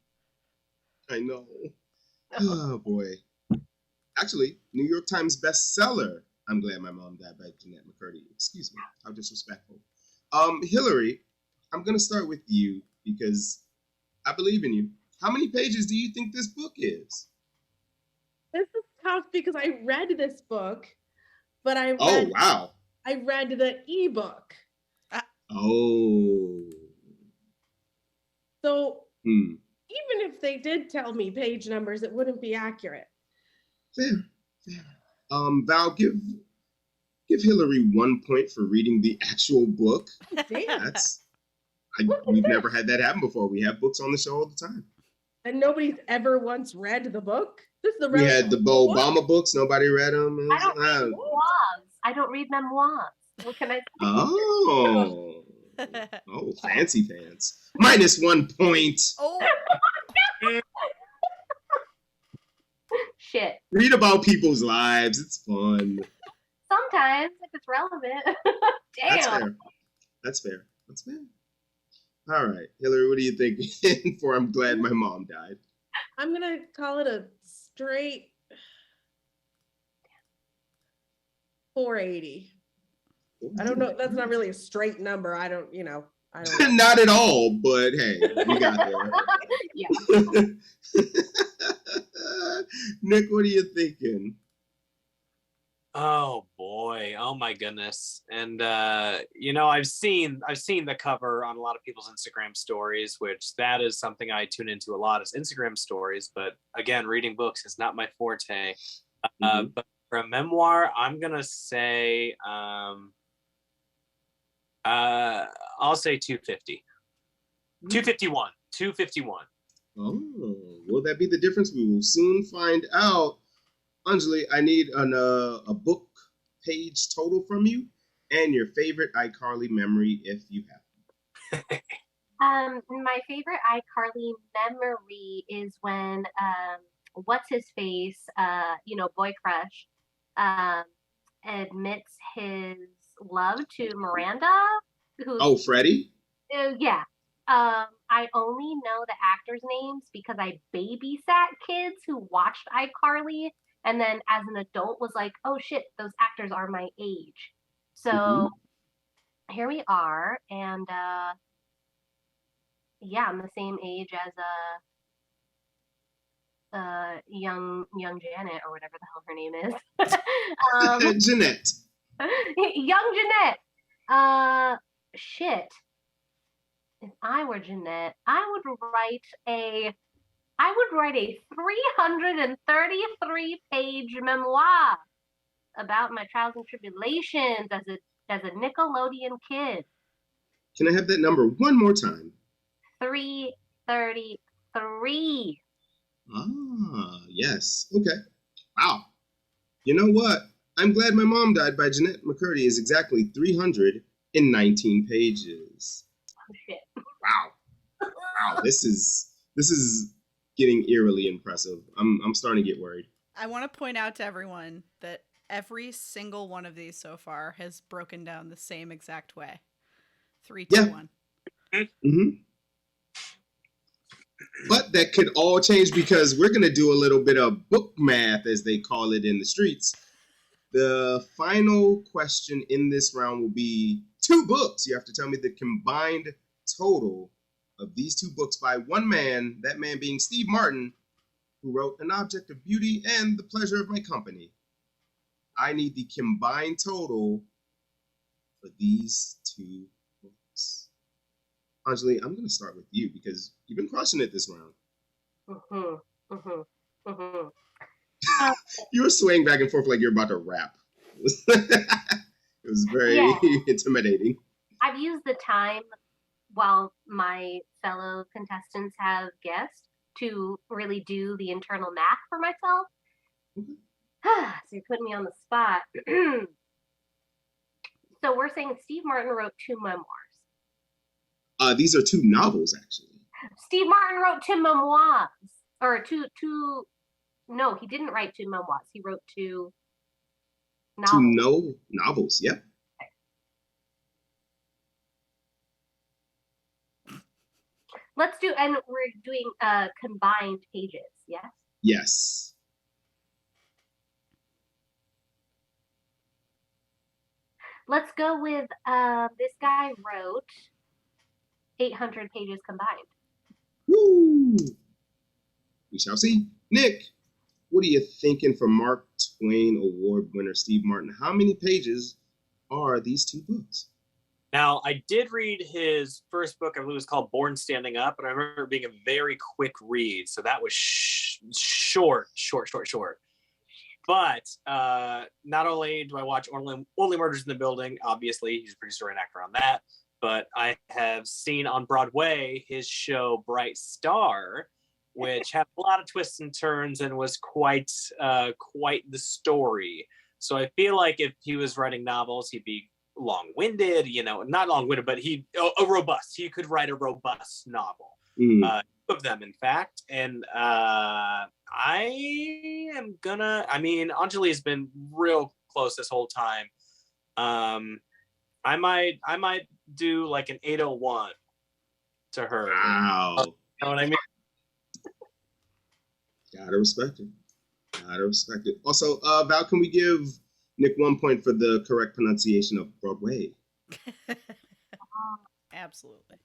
I know. Oh boy. Actually, New York Times bestseller, I'm Glad My Mom Died by Jeanette McCurdy. Excuse me, how disrespectful. Hilary, I'm gonna start with you because I believe in you. How many pages do you think this book is? This is tough because I read this book, but I read the ebook. Oh. So even if they did tell me page numbers, it wouldn't be accurate. Fair. Val, give Hilary 1 point for reading the actual book. Damn. We've never had that happen before. We have books on the show all the time. And nobody's ever once read the book? We had the Obama books. Nobody read them. I don't read memoirs. I don't read memoirs. What can I say? Oh. Oh, fancy pants. -1 point. Oh. Shit. Read about people's lives. It's fun. Sometimes, if it's relevant. Damn. That's fair. All right. Hilary, what are you thinking for I'm Glad My Mom Died? I'm going to call it a straight 480. I don't know. That's not really a straight number. I don't know. Not at all, but hey, we got there. Yeah. Nick, what are you thinking? Oh boy, oh my goodness. And I've seen the cover on a lot of people's Instagram stories, which that is something I tune into a lot, is Instagram stories, but again, reading books is not my forte. But for a memoir, I'm gonna say I'll say 250. 251. 251. Oh, will that be the difference? We will soon find out. Anjali, I need a book page total from you and your favorite iCarly memory if you have one. My favorite iCarly memory is when what's his face, boy crush, admits his love to Miranda. Freddie? Yeah. I only know the actors' names because I babysat kids who watched iCarly, and then as an adult was like, oh shit, those actors are my age. So here we are, and I'm the same age as young Janet, or whatever the hell her name is. Jeanette. Young Jeanette. Shit. If I were Jeanette, I would write a 333-page memoir about my trials and tribulations as a Nickelodeon kid. Can I have that number one more time? 333. Ah, yes. Okay. Wow. You know what? I'm Glad My Mom Died by Jeanette McCurdy is exactly 319 pages. Oh shit. Wow. This is getting eerily impressive. I'm starting to get worried. I want to point out to everyone that every single one of these so far has broken down the same exact way. 3, 2, 1. Mm-hmm. But that could all change because we're going to do a little bit of book math, as they call it in the streets. The final question in this round will be 2 books. You have to tell me the combined total of these 2 books by one man, that man being Steve Martin, who wrote An Object of Beauty and The Pleasure of My Company. I need the combined total for these 2 books. Anjali, I'm going to start with you because you've been crushing it this round. You were swaying back and forth like you're about to rap. It was very intimidating. I've used the time while my fellow contestants have guessed to really do the internal math for myself. So you're putting me on the spot. So we're saying Steve Martin wrote 2 memoirs. These are 2 novels, actually. Steve Martin wrote 2 memoirs. Or two. No, he didn't write 2 memoirs. He wrote 2 novels. 2 novels, yep. Let's do, and we're doing combined pages, yes? Yes. Let's go with this guy wrote 800 pages combined. Woo! We shall see. Nick, what are you thinking for Mark Twain Award winner Steve Martin? How many pages are these 2 books? Now, I did read his first book. I believe it was called Born Standing Up, and I remember it being a very quick read. So that was short. But not only do I watch Only Murders in the Building, obviously, he's a producer and actor on that, but I have seen on Broadway his show Bright Star, which had a lot of twists and turns and was quite the story. So I feel like if he was writing novels, he'd be long-winded, not long-winded, but he could write a robust novel. Of them, in fact. And Anjali has been real close this whole time. I might do like an 801 to her. Wow. You know what I mean? Gotta respect it. Also, Val, can we give Nick 1 point for the correct pronunciation of Broadway? Absolutely.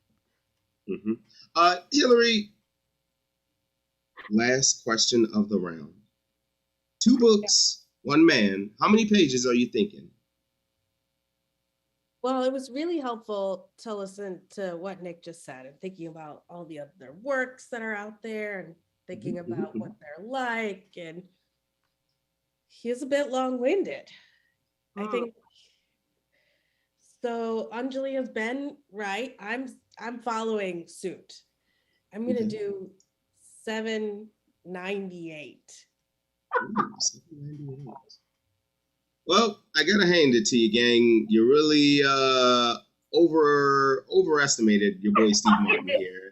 Mm-hmm. Hilary, last question of the round. 2 books, 1 man. How many pages are you thinking? Well, it was really helpful to listen to what Nick just said and thinking about all the other works that are out there and thinking about what they're like. And he's a bit long-winded. I think so. Anjali has been right. I'm following suit. I'm gonna do 798. Ooh, 798. Well, I gotta hand it to you, gang. You really overestimated your boy Steve Martin here.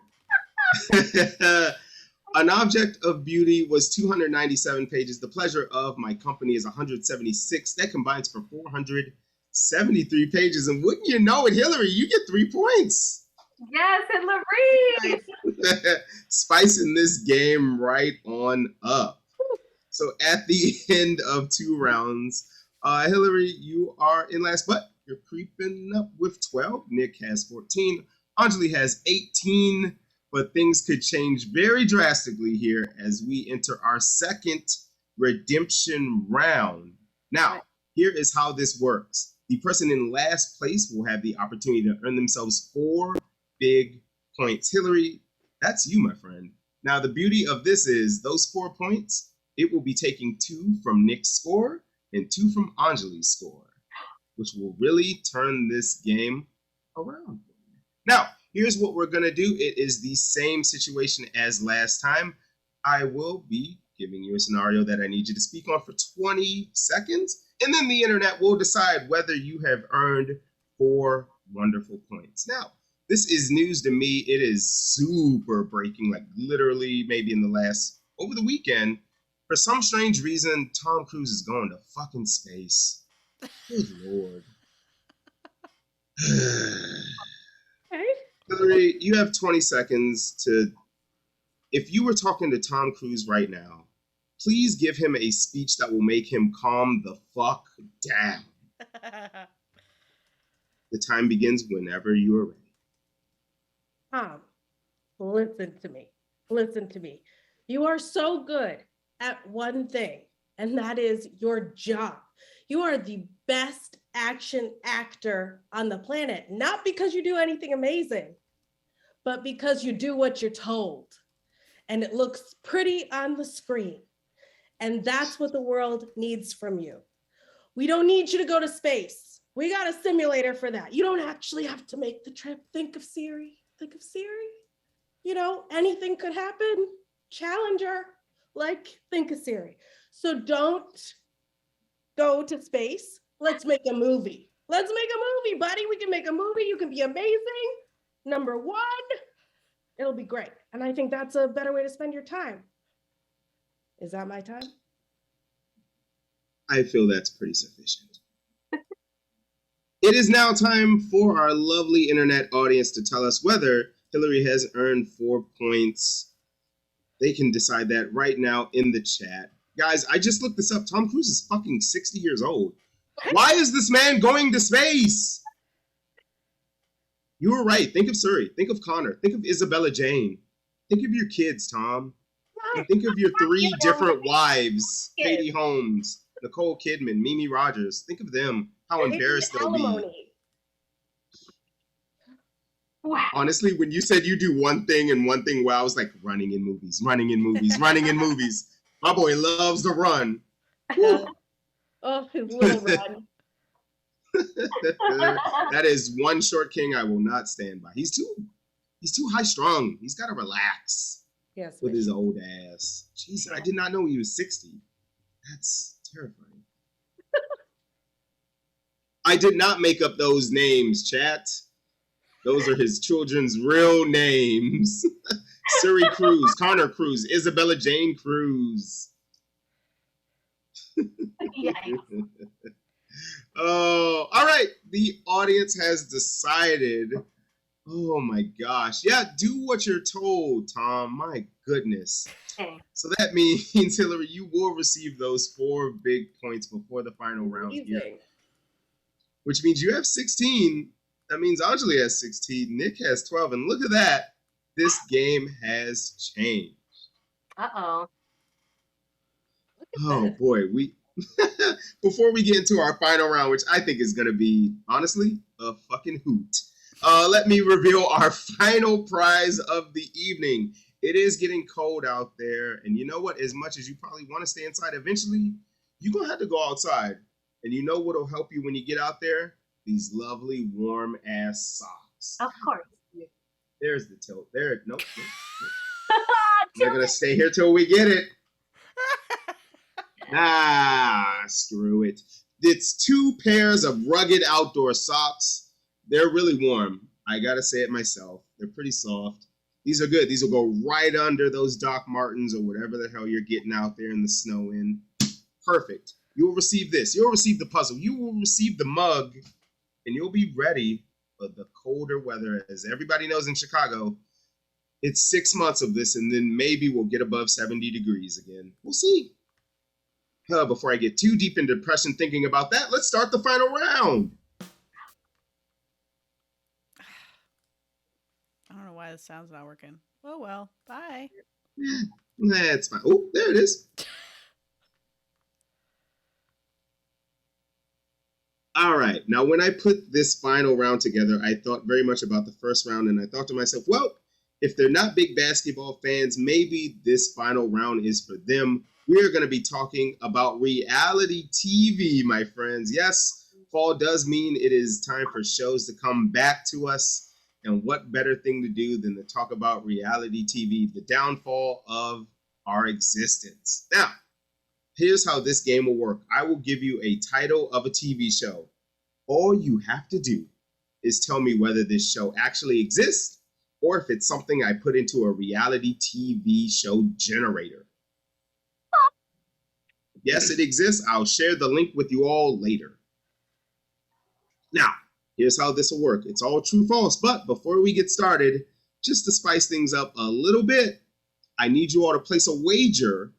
An Object of Beauty was 297 pages. The Pleasure of My Company is 176. That combines for 473 pages. And wouldn't you know it, Hilary, you get 3 points. Yes, Hilary! Spicing this game right on up. So at the end of 2 rounds, Hilary, you are in last, but you're creeping up with 12. Nick has 14. Anjali has 18. But things could change very drastically here as we enter our second redemption round. Now, here is how this works. The person in last place will have the opportunity to earn themselves 4 big points. Hilary, that's you, my friend. Now, the beauty of this is those 4 points, it will be taking 2 from Nick's score and 2 from Anjali's score, which will really turn this game around. Now, here's what we're going to do. It is the same situation as last time. I will be giving you a scenario that I need you to speak on for 20 seconds, and then the internet will decide whether you have earned 4 wonderful points. Now, this is news to me. It is super breaking, like literally maybe over the weekend. For some strange reason, Tom Cruise is going to fucking space. Good Lord. Hilary, you have 20 seconds to, if you were talking to Tom Cruise right now, please give him a speech that will make him calm the fuck down. The time begins whenever you are ready. Tom, listen to me. Listen to me. You are so good at one thing, and that is your job. You are the best action actor on the planet, not because you do anything amazing, but because you do what you're told. And it looks pretty on the screen. And that's what the world needs from you. We don't need you to go to space. We got a simulator for that. You don't actually have to make the trip. Think of Siri. Anything could happen. Challenger. Like, think of Siri. So don't go to space. Let's make a movie. Let's make a movie, buddy. We can make a movie. You can be amazing. Number one, it'll be great. And I think that's a better way to spend your time. Is that my time? I feel that's pretty sufficient. It is now time for our lovely internet audience to tell us whether Hilary has earned 4 points. They can decide that right now in the chat. Guys, I just looked this up. Tom Cruise is fucking 60 years old. Why is this man going to space? You were right. Think of Suri. Think of Connor. Think of Isabella Jane. Think of your kids, Tom. Think of your 3 different wives. Katie Holmes, Nicole Kidman, Mimi Rogers. Think of them. How embarrassed they'll be. Wow. Honestly, when you said you do one thing and one thing well, I was like, running in movies, running in movies, running in movies. My boy loves to run. Oh, his little run. That is one short king I will not stand by. He's too high strung. He's got to relax. Yes. With his old ass. Jeez, I did not know he was 60. That's terrifying. I did not make up those names, chat. Those are his children's real names. Suri Cruz, Connor Cruz, Isabella Jane Cruz. Oh, all right. The audience has decided. Oh my gosh. Yeah, do what you're told, Tom. My goodness. Okay. So that means, Hilary, you will receive those 4 big points before the final round here. Which means you have 16. That means Anjali has 16. Niq has 12. And look at that. This game has changed. Uh-oh. Oh boy. Before we get into our final round, which I think is going to be, honestly, a fucking hoot. Let me reveal our final prize of the evening. It is getting cold out there. And you know what? As much as you probably want to stay inside, eventually, you're going to have to go outside. And you know what will help you when you get out there? These lovely warm-ass socks. Of course. There's the tilt. There. Nope. I'm not going to stay here till we get it. Screw it. It's 2 pairs of rugged outdoor socks. They're really warm. I gotta say it myself. They're pretty soft. These are good. These will go right under those Doc Martens or whatever the hell you're getting out there in the snow in. Perfect. You will receive this. You'll receive the puzzle. You will receive the mug. And you'll be ready for the colder weather. As everybody knows in Chicago, it's 6 months of this, and then maybe we'll get above 70 degrees again. We'll see. Before I get too deep into depression thinking about that, let's start the final round. I don't know why the sound's not working. Oh well, bye. That's fine. Oh, there it is. All right. Now, when I put this final round together, I thought very much about the first round, and I thought to myself, well, if they're not big basketball fans, maybe this final round is for them. We are going to be talking about reality TV, my friends. Yes, fall does mean it is time for shows to come back to us. And what better thing to do than to talk about reality TV, the downfall of our existence. Now, here's how this game will work. I will give you a title of a TV show. All you have to do is tell me whether this show actually exists or if it's something I put into a reality TV show generator. Yes, it exists. I'll share the link with you all later. Now, here's how this will work. It's all true, false. But before we get started, just to spice things up a little bit, I need you all to place a wager.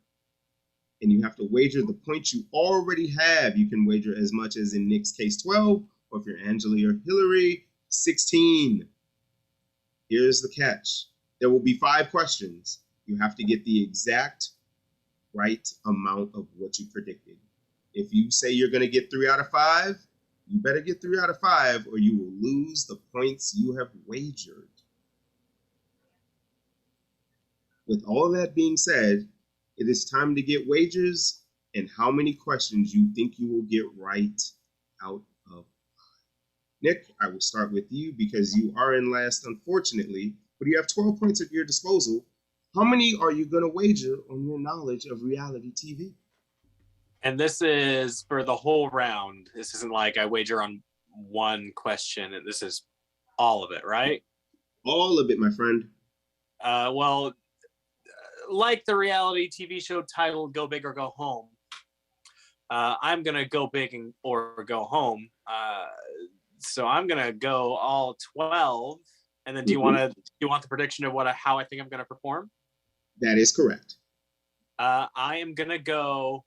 And you have to wager the points you already have. You can wager as much as in Niq's case 12, or if you're Anjali or Hilary, 16. Here's the catch. There will be 5 questions. You have to get the exact right amount of what you predicted. If you say you're going to get 3 out of 5, you better get 3 out of 5 or you will lose the points you have wagered. With all that being said, it is time to get wagers and how many questions you think you will get right out of 5. Niq, I will start with you because you are in last, unfortunately, but you have 12 points at your disposal. How many are you going to wager on your knowledge of reality TV? And this is for the whole round. This isn't like I wager on one question. This is all of it, right? All of it, my friend. Well, like the reality TV show title, Go Big or Go Home, I'm going to go big or go home. So I'm going to go all 12. And then do you want the prediction of how I think I'm going to perform? That is correct. I am going to go.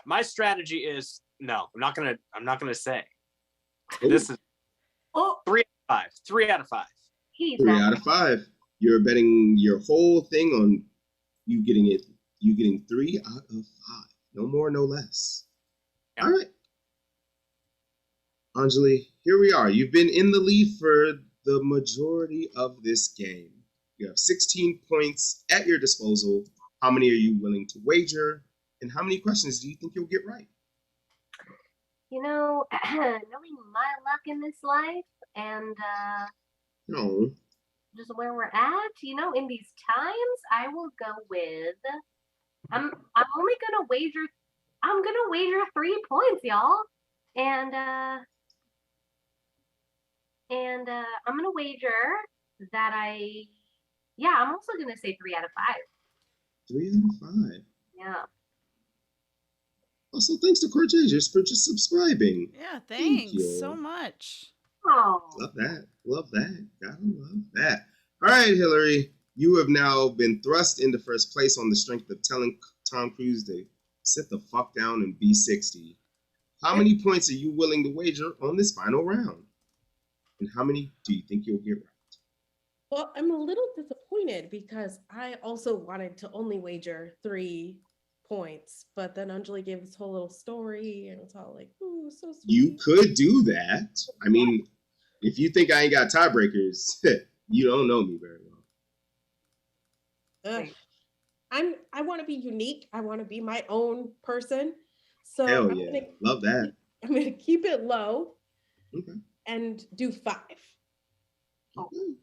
My strategy is no, I'm not going to say. Ooh. This is 3 out of 5. 3 out of 5. 3 out of 5. You're betting your whole thing on you getting it. You getting 3 out of 5. No more, no less. Yeah. All right. Anjali, here we are. You've been in the lead for the majority of this game. You have 16 points at your disposal. How many are you willing to wager? And how many questions do you think you'll get right? You know, knowing my luck in this life and just where we're at, you know, in these times, I will go with I'm gonna wager 3 points, y'all. And I'm gonna wager that I'm also gonna say 3 out of 5. 3 out of 5. Yeah. Also, thanks to Cortagers for just subscribing. Yeah, thanks so much. Oh. Love that. Love that. Gotta love that. All right, Hilary, you have now been thrust into first place on the strength of telling Tom Cruise to sit the fuck down and be 60. How many points are you willing to wager on this final round? And how many do you think you'll get right? Well, I'm a little disappointed because I also wanted to only wager 3 points, but then Anjali gave this whole little story and it's all like, ooh, so sweet. You could do that. I mean, if you think I ain't got tiebreakers, you don't know me very well. I want to be unique. I want to be my own person. So hell yeah, love that. I'm gonna keep it low. Okay. And do 5. Okay.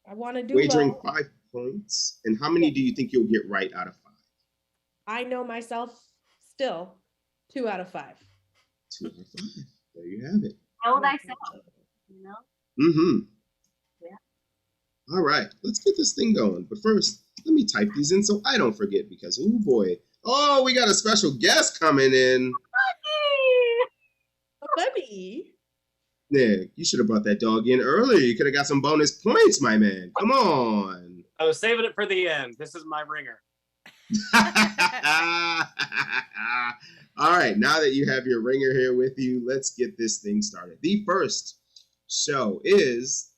I want to do wagering low. 5 points. And how many do you think you'll get right out of 5? I know myself still 2 out of 5. 2 out of 5. There you have it. Know thyself. You know? Mm-hmm. Yeah. All right, let's get this thing going. But first, let me type these in so I don't forget because, oh boy. Oh, we got a special guest coming in. Buddy. Nick, you should have brought that dog in earlier. You could have got some bonus points, my man. Come on. I was saving it for the end. This is my ringer. All right, now that you have your ringer here with you, let's get this thing started. The first show is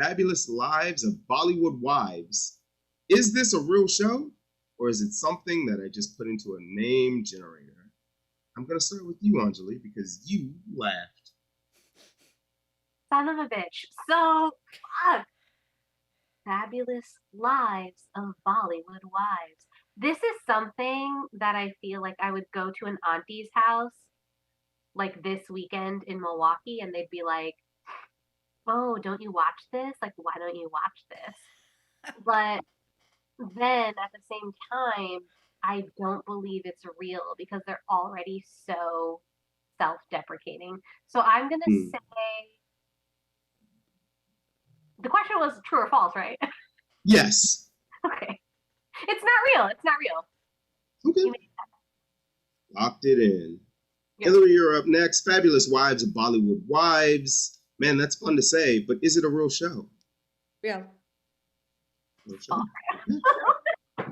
Fabulous Lives of Bollywood Wives. Is this a real show, or is it something that I just put into a name generator? I'm going to start with you, Anjali, because you laughed. Son of a bitch. So, fuck. Fabulous Lives of Bollywood Wives. This is something that I feel like I would go to an auntie's house like this weekend in Milwaukee and they'd be like, oh, don't you watch this? Like, why don't you watch this? But then at the same time, I don't believe it's real because they're already so self-deprecating. So I'm going to say, the question was true or false, right? Yes. Okay. It's not real. It's not real. Okay. Locked it in. Yep. Hilary, you're up next. Fabulous Wives of Bollywood Wives. Man, that's fun to say, but is it a real show? Yeah. Real show? Oh.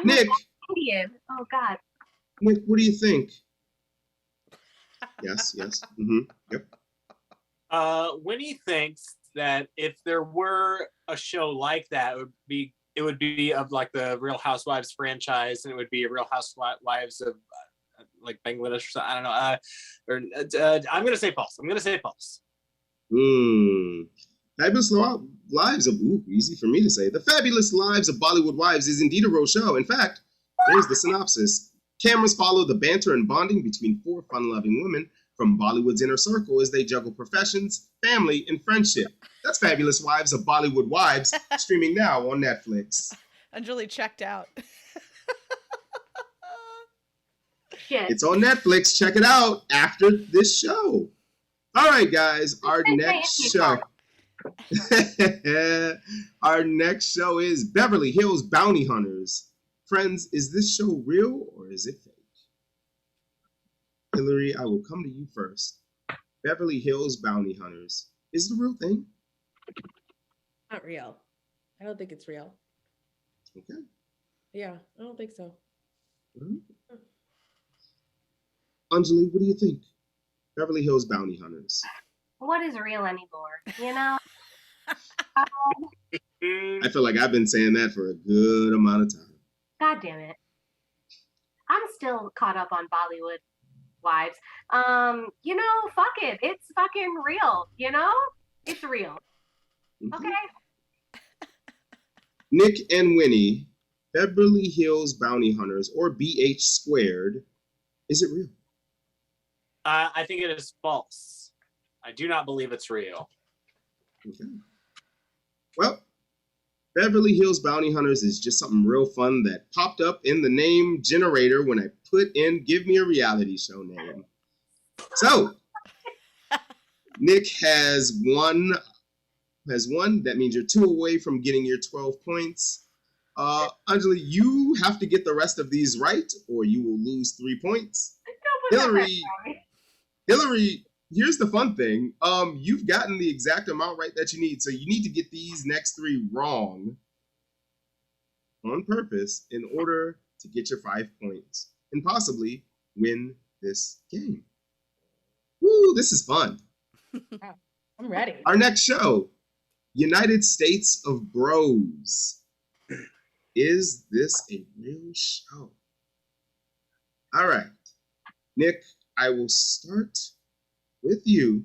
Nick. Indian. Oh, God. Nick, what do you think? Yes. Mm-hmm. Yep. Winnie thinks that if there were a show like that, it would be of like the Real Housewives franchise, and it would be a Real Housewives of like Bangladesh or something. I don't know. I'm gonna say false. Fabulous Lives of easy for me to say. The Fabulous Lives of Bollywood Wives is indeed a real show. In fact, here's the synopsis. Cameras follow the banter and bonding between 4 fun-loving women from Bollywood's inner circle as they juggle professions, family, and friendship. That's Fabulous Wives of Bollywood Wives, streaming now on Netflix. Anjali checked out. Shit. It's on Netflix. Check it out after this show. All right, guys, our next show. Our next show is Beverly Hills Bounty Hunters. Friends, is this show real or is it fake? Hilary, I will come to you first. Beverly Hills Bounty Hunters. Is it a real thing? Not real. I don't think it's real. Okay. Yeah, I don't think so. Anjali, what do you think? Beverly Hills Bounty Hunters. What is real anymore? You know? I feel like I've been saying that for a good amount of time. God damn it. I'm still caught up on Bollywood Wives. You know, fuck it. It's fucking real, you know? It's real. Okay? Nick and Winnie, Beverly Hills Bounty Hunters, or BH squared. Is it real? I think it is false. I do not believe it's real. Okay. Well, Beverly Hills Bounty Hunters is just something real fun that popped up in the name generator when I put in give me a reality show name. So, Nick has one. That means you're 2 away from getting your 12 points. Anjali, you have to get the rest of these right or you will lose 3 points. Hilary, here's the fun thing. You've gotten the exact amount right that you need, so you need to get these next 3 wrong on purpose in order to get your 5 points and possibly win this game. Woo, this is fun. I'm ready. Our next show, United States of Bros. Is this a real show? All right. Nick, I will start with you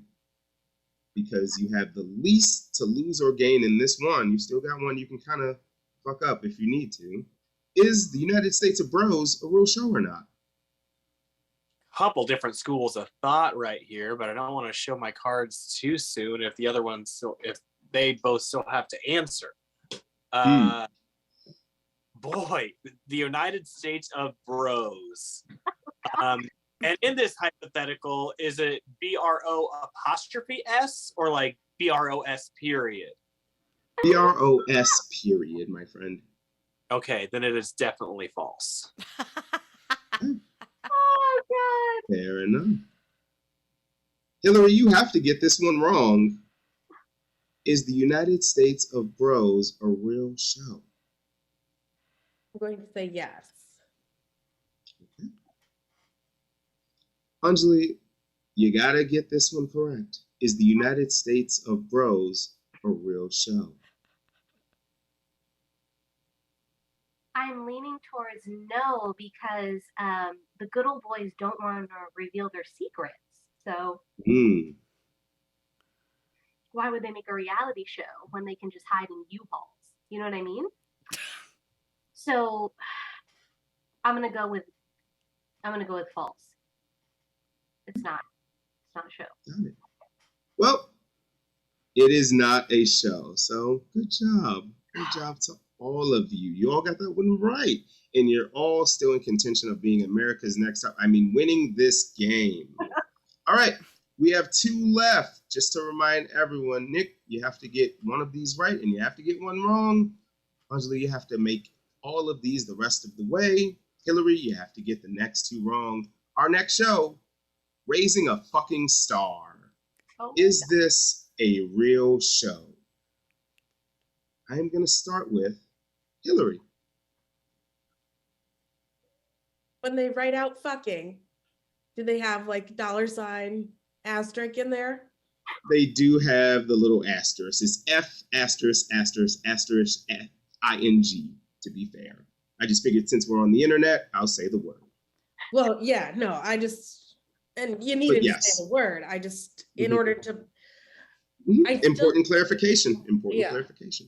because you have the least to lose or gain in this one. You still got one you can kind of fuck up if you need to. Is the United States of Bros a real show or not? Couple different schools of thought right here, but I don't want to show my cards too soon if the other ones still, if they both still have to answer. Boy, the United States of Bros. And in this hypothetical, is it BRO''S or like BROS period? BROS period, my friend. Okay, then it is definitely false. Oh, God. Fair enough. Hilary, you have to get this one wrong. Is the United States of Bros a real show? I'm going to say yes. Okay. Anjali, you gotta get this one correct. Is the United States of Bros a real show? I'm leaning towards no because the good old boys don't want to reveal their secrets. So why would they make a reality show when they can just hide in U-Hauls? You know what I mean? So I'm gonna go with false. It's not a show. Got it. Well, it is not a show. So good job. Good job to all of you. You all got that one right. And you're all still in contention of being America's Next Top. I mean, winning this game. All right. We have 2 left. Just to remind everyone, Nick, you have to get one of these right and you have to get one wrong. Anjali, you have to make all of these the rest of the way. Hilary, you have to get the next 2 wrong. Our next show, Raising a Fucking Star. Oh, Is this a real show? I am going to start with Hilary. When they write out fucking, do they have like $ asterisk in there? They do have the little asterisk. It's F asterisk asterisk asterisk ING, to be fair. I just figured since we're on the internet, I'll say the word. Well, yeah, no, and you needed to say the word. I just, in order to. Important clarification. Clarification.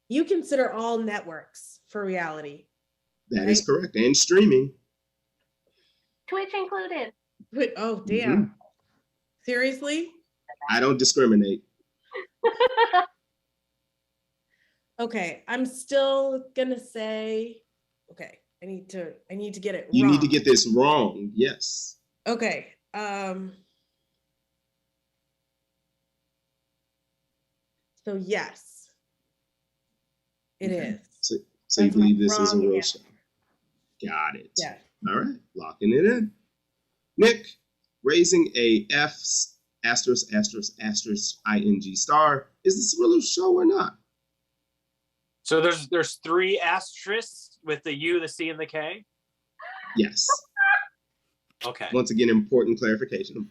You consider all networks for reality. That is correct. And streaming. Twitch included. Wait, oh, damn. Seriously? I don't discriminate. Okay, I'm still gonna say, okay, I need to get it You wrong. need to get this wrong. Yes. Okay. So yes, it is. So you believe this is a real show? Got it. Yeah. All right, locking it in. Niq, raising a F asterisk asterisk asterisk ing star. Is this a real show or not? So there's 3 asterisks with the U, the C, and the K? Yes. Okay. Once again, important clarification.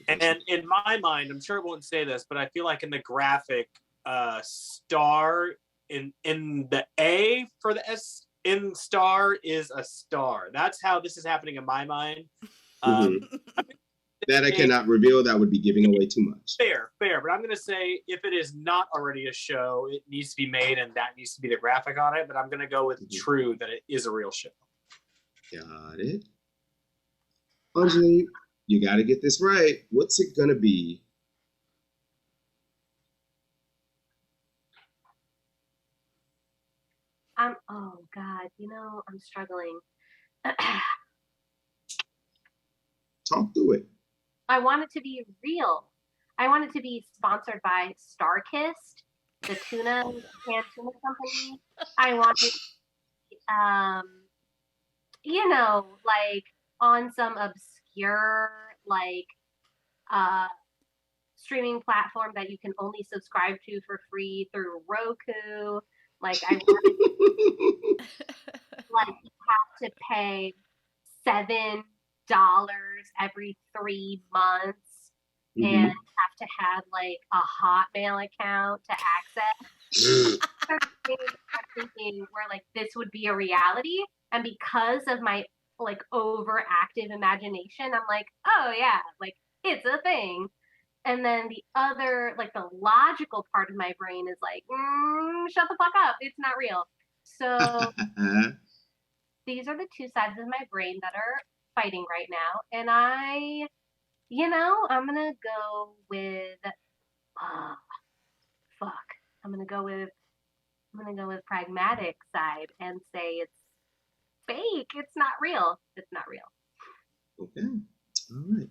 And in my mind, I'm sure it won't say this, but I feel like in the graphic, star in the A for the S in star is a star. That's how this is happening in my mind. That I cannot reveal. That would be giving away too much. Fair. But I'm going to say if it is not already a show, it needs to be made and that needs to be the graphic on it. But I'm going to go with true that it is a real show. Got it. Anjali, you got to get this right. What's it going to be? Oh God, I'm struggling. Talk through it. I want it to be real. I want it to be sponsored by Starkist, the tuna company. I want it, like on some obscure streaming platform that you can only subscribe to for free through Roku. Like I want like you have to pay $7 every 3 months and have to have like a Hotmail account to access. I'm thinking where like this would be a reality, and because of my like overactive imagination, I'm like, oh yeah, like it's a thing. And then the other, like the logical part of my brain is like, shut the fuck up. It's not real. So these are the 2 sides of my brain that are fighting right now. And I'm going to go with, I'm going to go with pragmatic side and say it's fake. It's not real. It's not real. Okay. All right.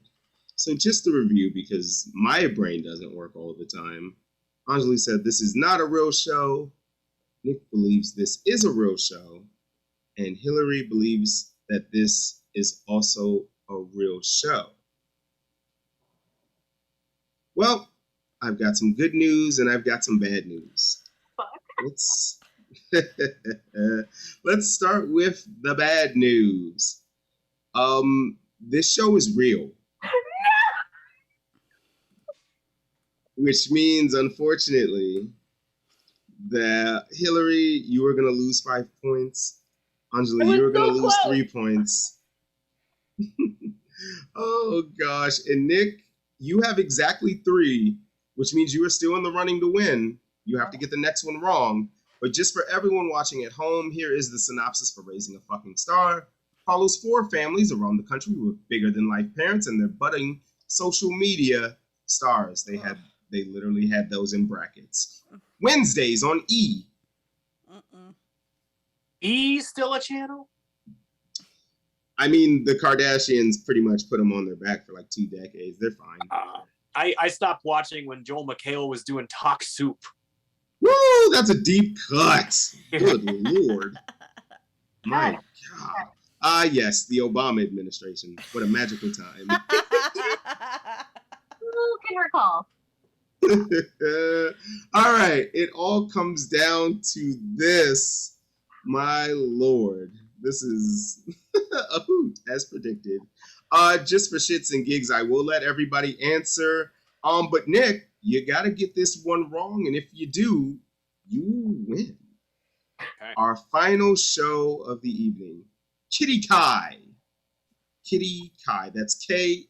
So just to review, because my brain doesn't work all the time, Anjali said this is not a real show. Niq believes this is a real show. And Hilary believes that this is also a real show. Well, I've got some good news and I've got some bad news. Let's start with the bad news. This show is real. Which means, unfortunately, that Hilary, you are going to lose 5 points. Anjali, you are going to lose 3 points. Oh, gosh. And Niq, you have exactly 3, which means you are still in the running to win. You have to get the next one wrong. But just for everyone watching at home, here is the synopsis for Raising a Fucking Star. Follows 4 families around the country with bigger-than-life parents and their budding social media stars. They literally had those in brackets. Wednesdays on E. E still a channel? I mean, the Kardashians pretty much put them on their back for like 2 decades. They're fine. I stopped watching when Joel McHale was doing Talk Soup. Woo! That's a deep cut. Good Lord. My God. Yes, the Obama administration. What a magical time. Who can recall? All right, it all comes down to this, my lord. This is a hoot, as predicted. Just for shits and gigs, I will let everybody answer. But Niq, you gotta get this one wrong, and if you do, you win. Okay. Our final show of the evening, Kitty Kai. Kitty Kai. That's Kai.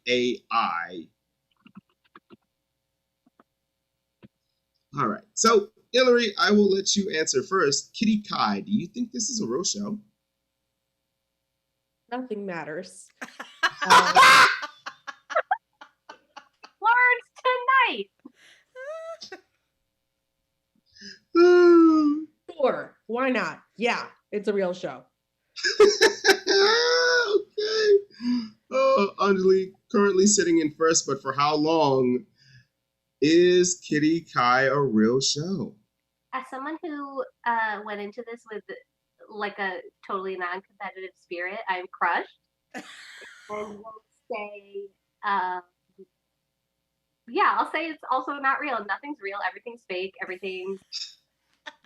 All right. So, Hilary, I will let you answer first. Kitty Kai, do you think this is a real show? Nothing matters. right. Sure, why not? Yeah, it's a real show. Okay. Oh, Anjali currently sitting in first, but for how long? Is Kitty Kai a real show? As someone who went into this with like a totally non-competitive spirit, I'm crushed. And will say, yeah, I'll say it's also not real. Nothing's real. Everything's fake.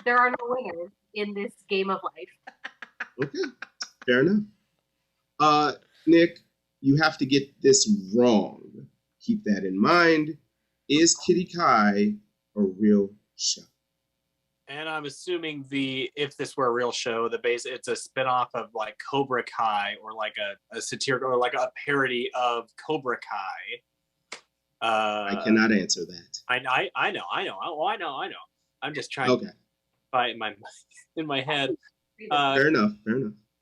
There are no winners in this game of life. Okay, fair enough. Nick, you have to get this wrong. Keep that in mind. Is Kitty Kai a real show? And I'm assuming if this were a real show, it's a spinoff of like Cobra Kai, or like a satirical, or like a parody of Cobra Kai. I cannot answer that. I know. I'm just trying to fight in my head. Fair enough.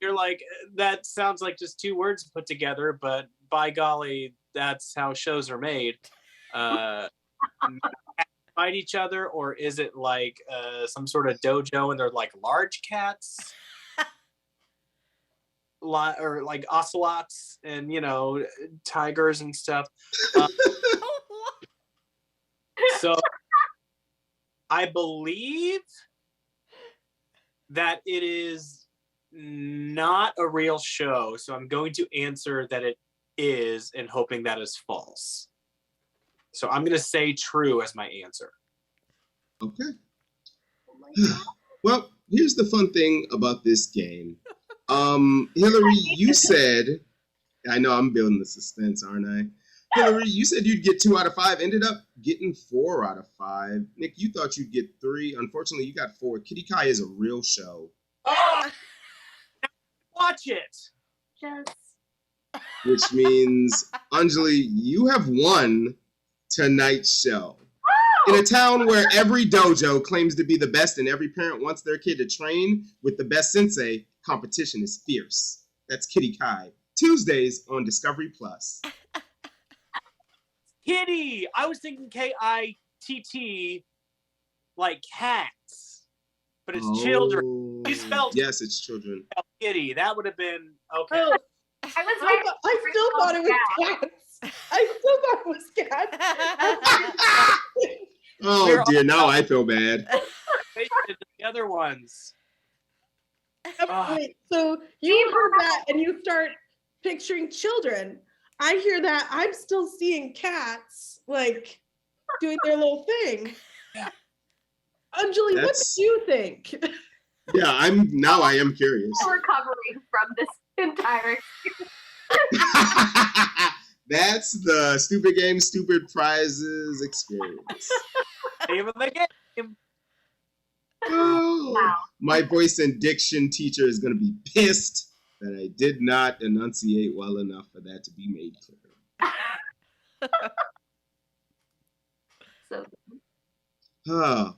You're like, that sounds like just two words put together, but by golly, that's how shows are made. Fight each other, or is it like some sort of dojo and they're like large cats? Or like ocelots and tigers and stuff. So I believe that it is not a real show, so I'm going to answer that it is, and hoping that is false. So I'm going to say true as my answer. Okay. Well, here's the fun thing about this game. Hilary, you said, I know I'm building the suspense, aren't I? Hilary, you said you'd get 2 out of 5, ended up getting 4 out of 5. Nick, you thought you'd get 3. Unfortunately, you got 4. Kitty Kai is a real show. Oh! Watch it! Just... Which means, Anjali, you have won tonight's show. In a town where every dojo claims to be the best and every parent wants their kid to train with the best sensei, competition is fierce. That's Kitty Kai. Tuesdays on Discovery Plus. Kitty! I was thinking Kitt, like cats. But it's children. You spelled yes, it's children. Kitty. That would have been okay. Oh, I still thought it was cats. I still thought it was cats. Oh dear, now I feel bad. The other ones. Wait, so you heard that and you start picturing children. I hear that. I'm still seeing cats like doing their little thing. Yeah. Anjali, what do you think? Yeah, I am curious. Recovering from this entire experience. That's the Stupid Game, Stupid Prizes experience. Name of the game. Oh, wow. My voice and diction teacher is going to be pissed that I did not enunciate well enough for that to be made clear.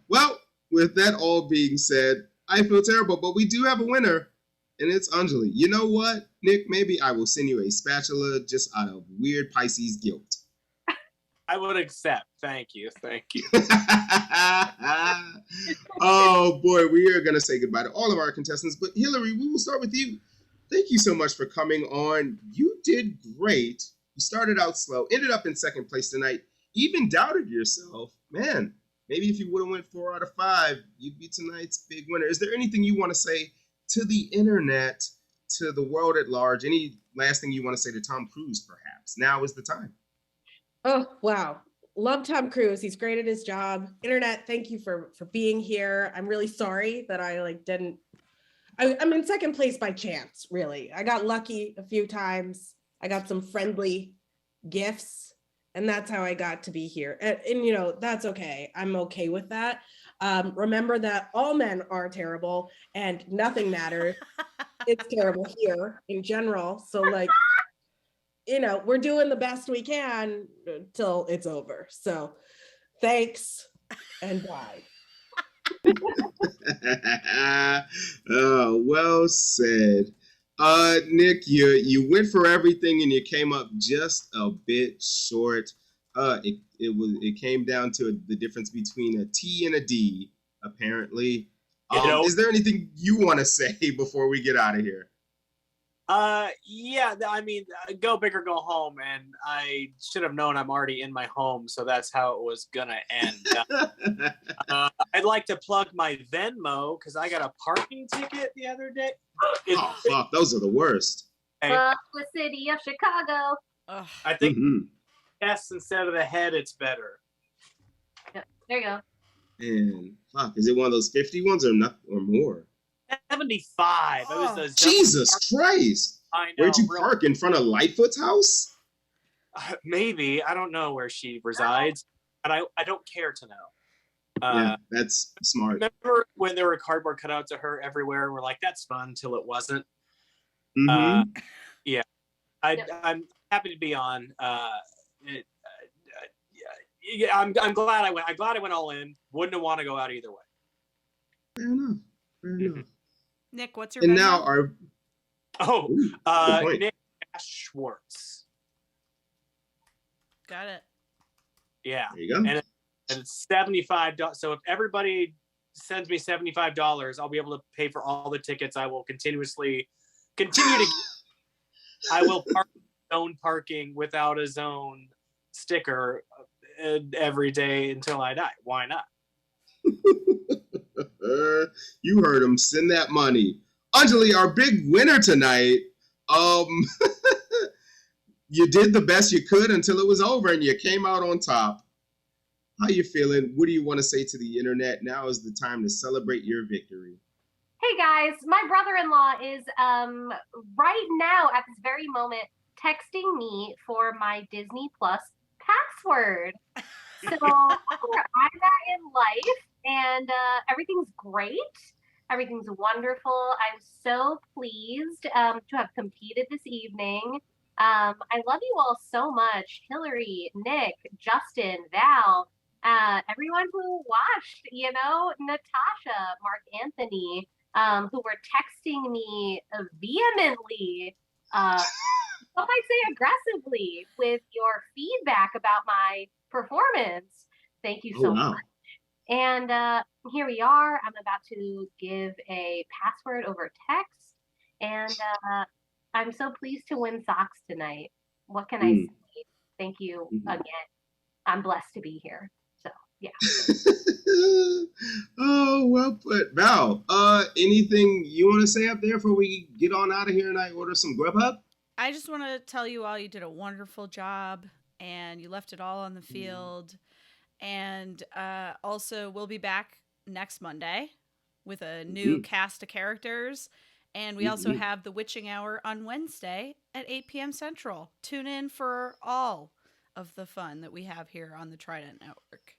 Well, with that all being said, I feel terrible, but we do have a winner, and it's Anjali. You know what, Nick? Maybe I will send you a spatula just out of weird Pisces guilt. I would accept. Thank you. Oh boy, we are going to say goodbye to all of our contestants, but Hilary, we will start with you. Thank you so much for coming on. You did great. You started out slow, ended up in second place tonight, even doubted yourself. Man, maybe if you would have went 4 out of 5, you'd be tonight's big winner. Is there anything you want to say to the internet, to the world at large? Any last thing you want to say to Tom Cruise, perhaps? Now is the time. Oh, wow. Love Tom Cruise. He's great at his job. Internet, thank you for being here. I'm really sorry that I didn't. I'm in second place by chance, really. I got lucky a few times. I got some friendly gifts, and that's how I got to be here. And that's okay. I'm okay with that. Remember that all men are terrible and nothing matters. It's terrible here in general. So we're doing the best we can till it's over. So thanks and bye. Oh, well said. Nick, you went for everything and you came up just a bit short. It came down to the difference between a T and a D, apparently. Is there anything you want to say before we get out of here? Yeah, I mean, go big or go home, and I should have known I'm already in my home, so that's how it was gonna end. I'd like to plug my Venmo because I got a parking ticket the other day. Oh fuck, those are the worst. Fuck the city of Chicago. Ugh. I think yes instead of the head, it's better. Yep, there you go. And fuck, is it one of those 50 ones or not or more? 75. Oh. It was Jesus Christ! I know, Where'd you park? In front of Lightfoot's house? Maybe. I don't know where she resides, and I don't care to know. Yeah, that's smart. Remember when there were cardboard cutouts of her everywhere? We're like, that's fun until it wasn't. Yeah, I'm happy to be on. Yeah, I'm glad I went. I'm glad I went all in. Wouldn't have want to go out either way. Fair enough. Fair enough. Nick, what's your And Venmo? now our Niq Schwartz. Got it. Yeah, there you go. and it's $75. So if everybody sends me $75, I'll be able to pay for all the tickets. I will continue to. I will park zone parking without a zone sticker every day until I die. Why not? You heard him. Send that money. Anjali, our big winner tonight. You did the best you could until it was over and you came out on top. How you feeling? What do you want to say to the internet? Now is the time to celebrate your victory. Hey guys, my brother-in-law is right now at this very moment texting me for my Disney Plus password. So I'm at in life, and everything's great. Everything's wonderful. I'm so pleased to have competed this evening. I love you all so much. Hilary, Nick, Justin, Val, everyone who watched, Natasha, Mark Anthony, who were texting me vehemently, some might say aggressively, with your feedback about my performance. Thank you so much. And here we are. I'm about to give a password over text, and I'm so pleased to win socks tonight. What can I say? Thank you again. I'm blessed to be here. So yeah. Oh, well put. Val, anything you want to say up there before we get on out of here and I order some Grubhub? I just want to tell you all you did a wonderful job and you left it all on the field. And also, we'll be back next Monday with a new cast of characters. And we also have the Witching Hour on Wednesday at 8 p.m. Central. Tune in for all of the fun that we have here on the Trident Network.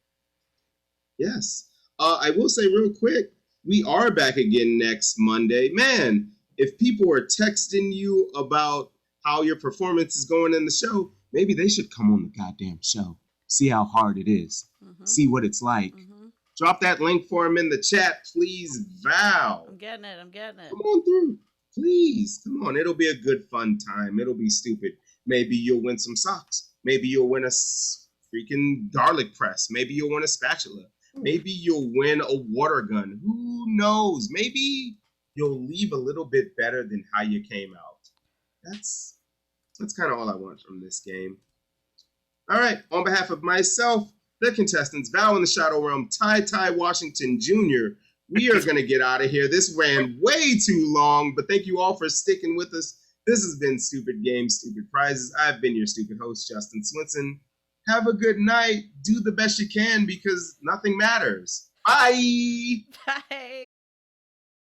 Yes. I will say real quick, we are back again next Monday. Man, if people are texting you about how your performance is going in the show, maybe they should come on the goddamn show. See how hard it is. See what it's like. Drop that link for him in the chat, please, Val. I'm getting it. Come on through. Please. Come on. It'll be a good, fun time. It'll be stupid. Maybe you'll win some socks. Maybe you'll win a freaking garlic press. Maybe you'll win a spatula. Maybe you'll win a water gun. Who knows? Maybe you'll leave a little bit better than how you came out. That's kind of all I want from this game. All right. On behalf of myself, the contestants, Val in the Shadow Realm, Ty Washington Jr., we are going to get out of here. This ran way too long, but thank you all for sticking with us. This has been Stupid Games, Stupid Prizes. I've been your stupid host, Justin Swinson. Have a good night. Do the best you can because nothing matters. Bye. Bye.